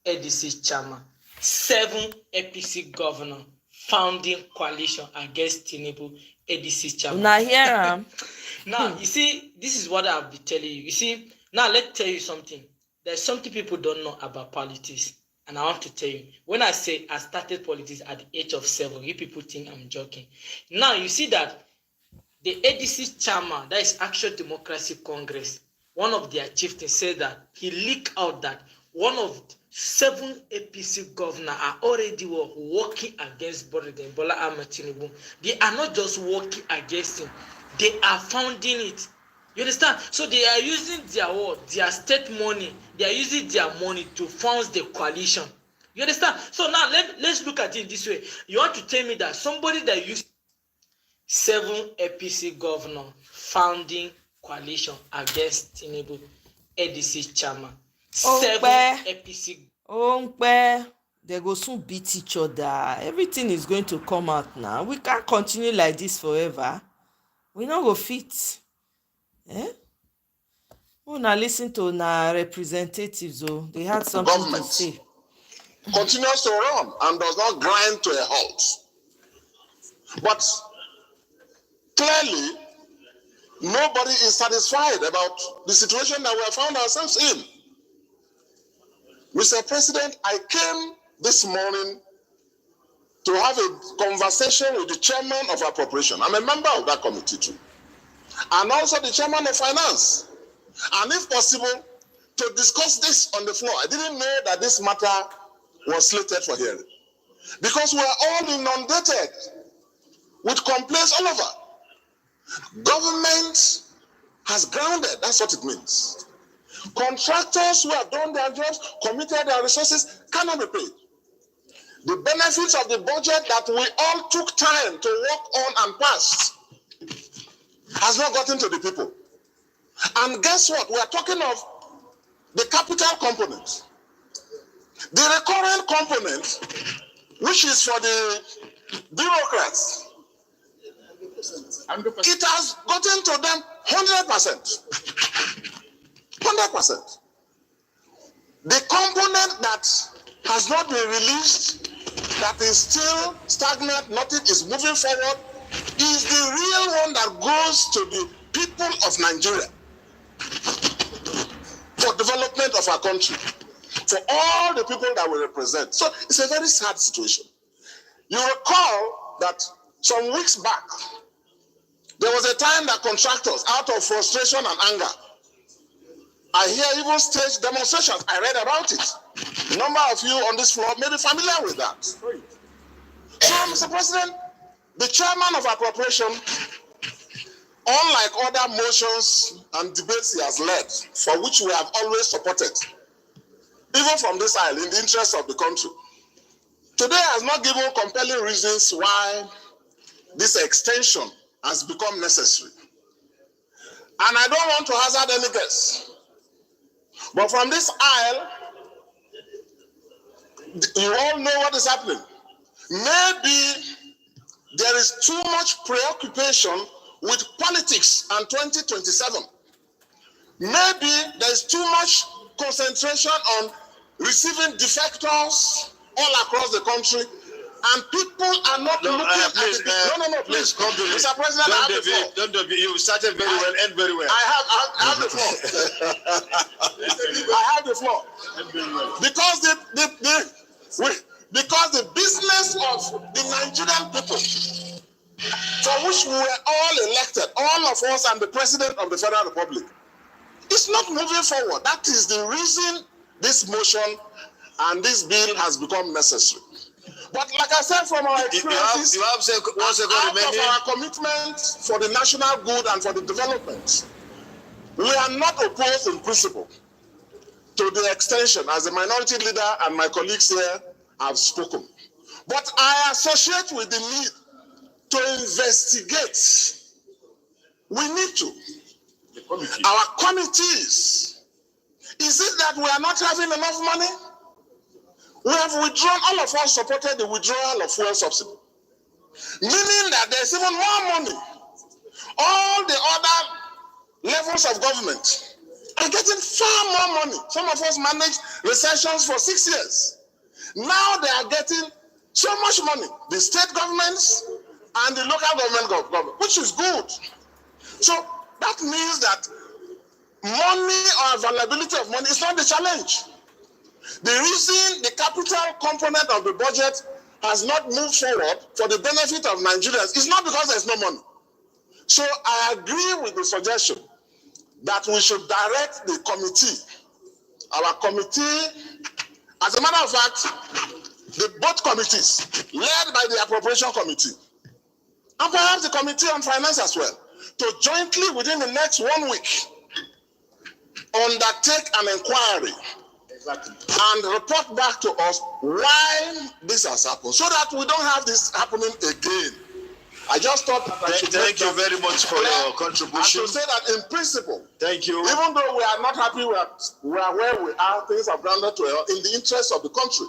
ADC chairman. 7 APC governor founding coalition against Tinubu, ADC chairman. Now here, now you see, this is what I'll be telling you. You see, now let's tell you something. There's something people don't know about politics, and I want to tell you. When I say I started politics at the age of 7, you people think I'm joking. Now you see that the ADC chairman, that is Action Democracy Congress, one of their chieftains said that he leaked out that one of 7 APC governors are already working against President Bola Ahmed Tinubu. They are not just working against him, they are funding it. You understand? So they are using their state money, they are using their money to fund the coalition. You understand? So now let's look at it this way. You want to tell me that somebody that used 7 APC governor founding coalition against Tinubu, ADC chairman. 7 APC. They go soon beat each other. Everything is going to come out now. We can't continue like this forever. We not go fit. Now listen to na representatives. Oh, they had something Government to say. Continues to run and does not grind to a halt. But clearly, nobody is satisfied about the situation that we have found ourselves in. Mr. President, I came this morning to have a conversation with the chairman of appropriation. I'm a member of that committee too. And also the chairman of finance. And if possible, to discuss this on the floor. I didn't know that this matter was slated for hearing. Because we are all inundated with complaints all over. Government has grounded, that's what it means. Contractors who have done their jobs, committed their resources, cannot be paid. The benefits of the budget that we all took time to work on and pass has not gotten to the people. And guess what? We are talking of the capital component. The recurrent component, which is for the bureaucrats, it has gotten to them 100%. 100%. The component that has not been released, that is still stagnant, nothing is moving forward, is the real one that goes to the people of Nigeria for development of our country, for all the people that we represent. So it's a very sad situation. You recall that some weeks back, there was a time that contractors, out of frustration and anger, I hear even stage demonstrations. I read about it. A number of you on this floor may be familiar with that. So, Mr. President, the chairman of appropriation, unlike other motions and debates he has led, for which we have always supported, even from this aisle, in the interest of the country, today has not given compelling reasons why this extension has become necessary. And I don't want to hazard any guess, but from this aisle, you all know what is happening. Maybe there is too much preoccupation with politics and 2027. Maybe there is too much concentration on receiving defectors all across the country, and people are not looking at the... Please come to me. Mr. President, I have the floor. Don't be, you started very well, end very well. I have the floor. I have the floor. Because the business of the Nigerian people, for which we were all elected, all of us and the President of the Federal Republic, is not moving forward. That is the reason this motion and this bill has become necessary. But like I said, from our experiences, out of our commitment for the national good and for the development, we are not opposed in principle to the extension, as the minority leader and my colleagues here have spoken. But I associate with the need to investigate. We need to. Our committees. Is it that we are not having enough money? We have withdrawn, all of us supported the withdrawal of fuel subsidy. Meaning that there's even more money. All the other levels of government are getting far more money. Some of us managed recessions for 6 years. Now they are getting so much money. The state governments and the local government, which is good. So that means that money or availability of money is not the challenge. The reason the capital component of the budget has not moved forward for the benefit of Nigerians is not because there's no money. So I agree with the suggestion that we should direct the committee, our committee, as a matter of fact, both committees, led by the appropriation committee, and perhaps the committee on finance as well, to jointly within the next 1 week undertake an inquiry and report back to us why this has happened, so that we don't have this happening again. I just thought that thank you very much for your contribution. And to say that in principle, thank you. Even though we are not happy we are where we are, things have grounded to in the interest of the country.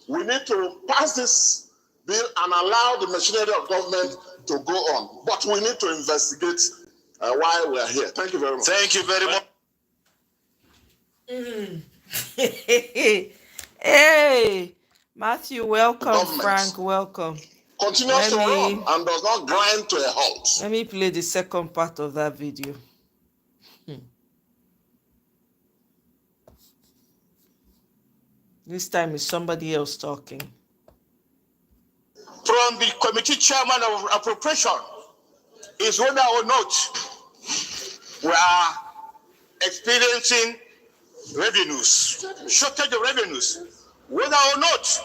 We need to pass this bill and allow the machinery of government to go on. But we need to investigate why we are here. Thank you very much. Thank you very much. Hey, Matthew, welcome. Government. Frank, welcome. Continues to run and does not grind to a halt. Let me play the second part of that video. This time is somebody else talking. From the committee chairman of appropriation is whether or not we are experiencing revenues, shortage of revenues, whether or not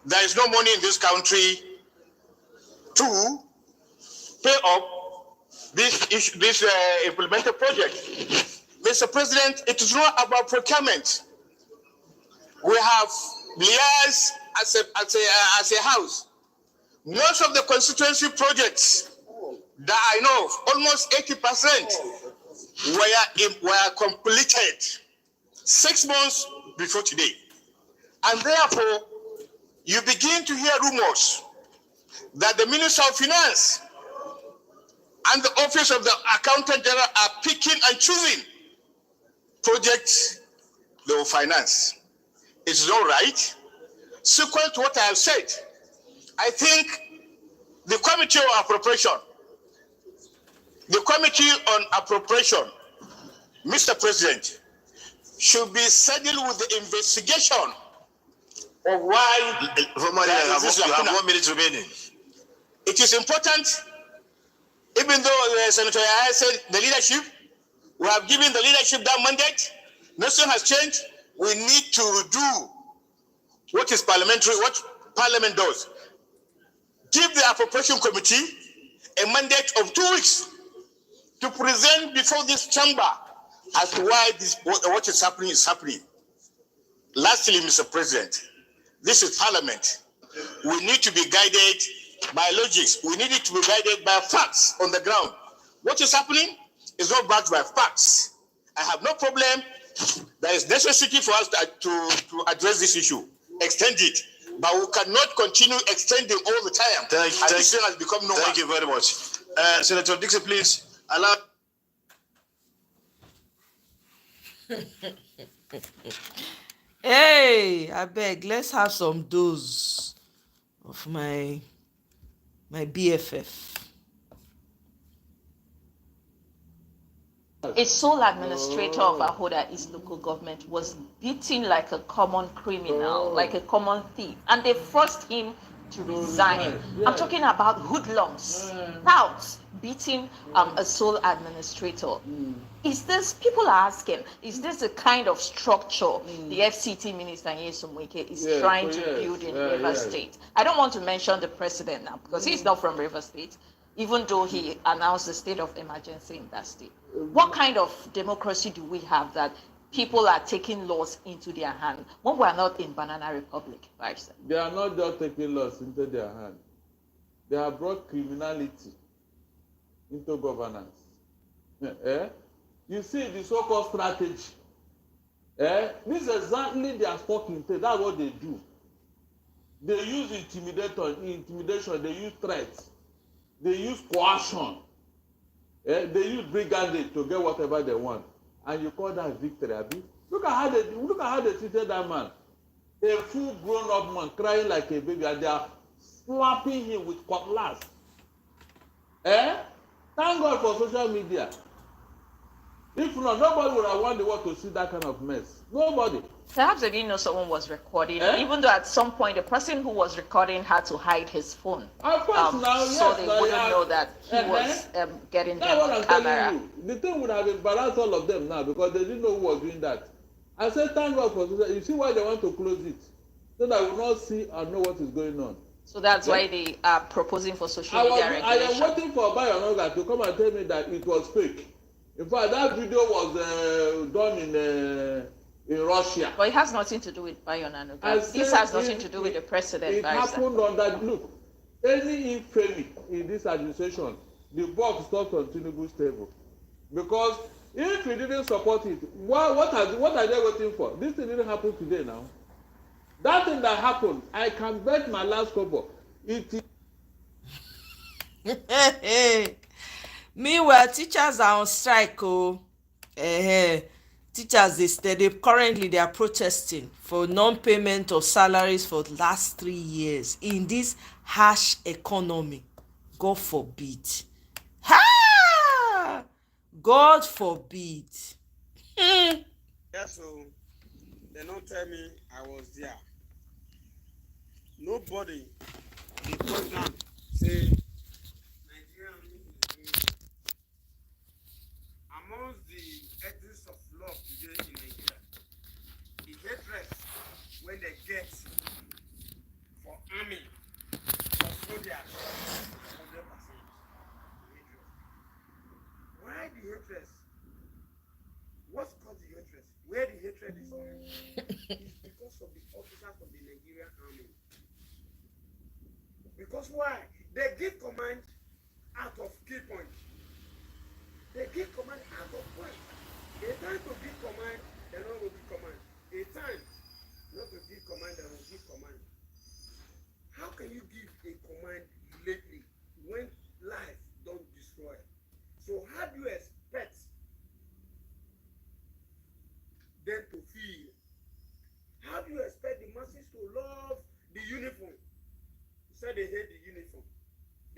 there is no money in this country to pay up this implemented project. Mr. President, it is not about procurement. We have liaised as a house. Most of the constituency projects that I know of, almost 80%, were completed 6 months before today. And therefore, you begin to hear rumors that the Minister of Finance and the Office of the Accountant General are picking and choosing projects they will finance. It's not right. Sequent to what I have said, I think the Committee on Appropriation, Mr. President, should be saddled with the investigation of why. You have 1 minute remaining. It is important, even though Senator Yahya said the leadership, we have given the leadership that mandate, nothing has changed. We need to do what is parliamentary, what Parliament does. Give the appropriation committee a mandate of 2 weeks to present before this chamber as to why what is happening. Lastly, Mr. President, this is Parliament. We need to be guided by logics. We need it to be guided by facts on the ground. What is happening is not backed by facts. I have no problem. There is necessity for us to address this issue. Extend it. But we cannot continue extending all the time. This thing has become normal. Thank you very much. Senator Dixon, please allow. Hey, I beg, let's have some dose of my BFF. A sole administrator of Ahoda East local government was beaten like a common criminal, like a common thief, and they forced him to resign. I'm talking about hoodlums, touts, beating a sole administrator. Is this, people are asking, is this the kind of structure the FCT minister Nyesom Wike is trying to build in Rivers State? I don't want to mention the president now because he's not from Rivers State, even though he announced the state of emergency in that state. What kind of democracy do we have that people are taking laws into their hand when we are not in Banana Republic? They are not just taking laws into their hand. They have brought criminality into governance. You see the so-called strategy. This is exactly their fucking thing. That's what they do. They use intimidation, they use threats, they use coercion, they use brigandage to get whatever they want. And you call that victory, Abi? Look at how they treated that man. A full grown-up man crying like a baby, and they are slapping him with cutlass. Thank God for social media. If not, nobody would have wanted the world to see that kind of mess. Nobody. Perhaps they didn't know someone was recording, even though at some point the person who was recording had to hide his phone. Of course, now, so yes, they wouldn't know that he was getting them on camera. The thing would have embarrassed all of them now because they didn't know who was doing that. I said, thank God for this. You see why they want to close it? So that we will not see and know what is going on. So that's why they are proposing for social media regulation. I am waiting for Bayonoga to come and tell me that it was fake. In fact, that video was done in Russia. But it has nothing to do with Bayonoga. This has nothing to do with the president. It happened on that. Look, any infamy in this administration, the box stops on Tinubu's table. Because if we didn't support it, what are they waiting for? This thing didn't happen today now. That thing that happened, I can bet my last couple. It is. Meanwhile, teachers are on strike. Teachers, currently they are protesting for non-payment of salaries for the last 3 years in this harsh economy. God forbid. Ha! God forbid. Yeah, so they don't tell me I was there. Nobody, the program say Nigerian amongst the ethics of love today in Nigeria, the hatred when they get for army, for soldiers, 100%. Why the hatred? What's caused the hatred? Where the hatred is coming from is because of the officers of the Nigerian army. Because why? They give command out of key point. They give command out of point. A time to give command, they don't will give command. A time not to give command, they will give command. How can you give a command lately when life don't destroy? So how do you expect them to feel? How do you expect the masses to love the uniform? You said they hate the uniform.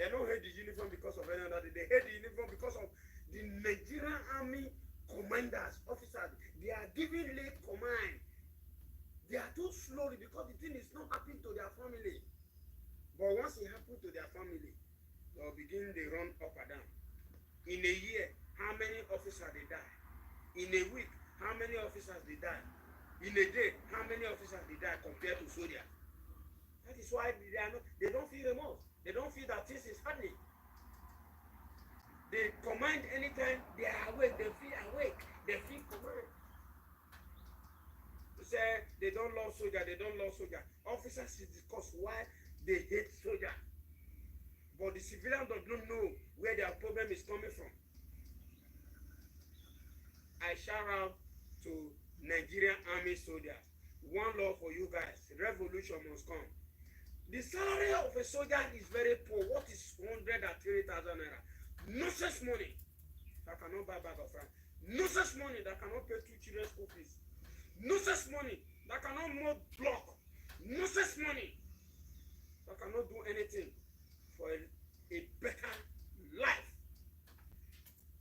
They don't hate the uniform because of any other thing. They hate the uniform because of the Nigerian army commanders, officers. They are giving late command. They are too slowly because the thing is not happening to their family. But once it happens to their family, they'll begin to run up and down. In a year, how many officers they die? In a week, how many officers they die? In a day, how many officers they die compared to soldiers? That is why they don't feel remorse. They don't feel that this is happening. They command anytime they are awake. They feel awake. They feel command. You say they don't love soldiers. They don't love soldiers. Officers discuss why they hate soldiers. But the civilians don't know where their problem is coming from. I shout out to Nigerian army soldiers. One love for you guys. Revolution must come. The salary of a soldier is very poor. What is 130,000 naira? Nonsense money that cannot buy bag of rice. Nonsense money that cannot pay 2 children's school fees. Nonsense money that cannot mow block. Nonsense money that cannot do anything for a better life.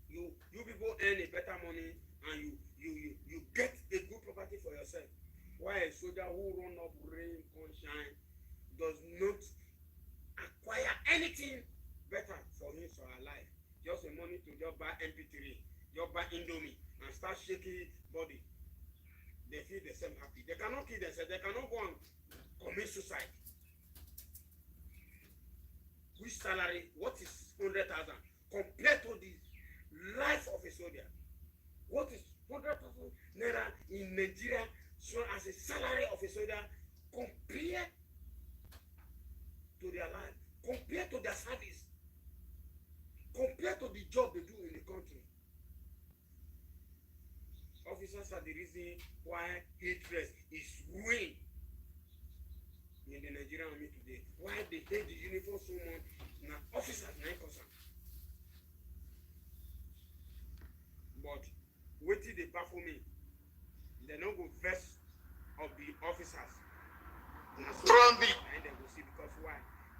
You people earn a better money and you get a good property for yourself. Why a soldier who run up rain, sunshine does not acquire anything better for him or her life? Just the money to just buy MP3, just buy Indomie and start shaking body. They feel the same happy. They cannot kill themselves. They cannot go and commit suicide. Which salary? What is 100,000 compared to the life of a soldier? What is 100,000 naira in Nigeria so as a salary of a soldier compared to their life, compared to their service, compared to the job they do in the country? the reason why hatred is way in the Nigerian army today. Why they hate the uniform so much? Now officers 9%. But wait till they baffle me. They don't go vest of the officers. From the and they will see because why?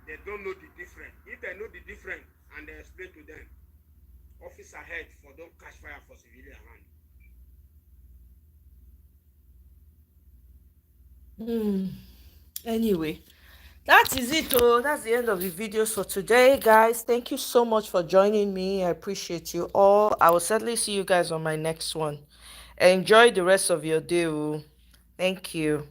They don't know the difference. If they know the difference and they explain to them, officer head for don't catch fire for civilian hand. Anyway, that is it. Oh, that's the end of the video for today, guys. Thank you so much for joining me. I appreciate you all. I will certainly see you guys on my next one. Enjoy the rest of your day. Oh. Thank you.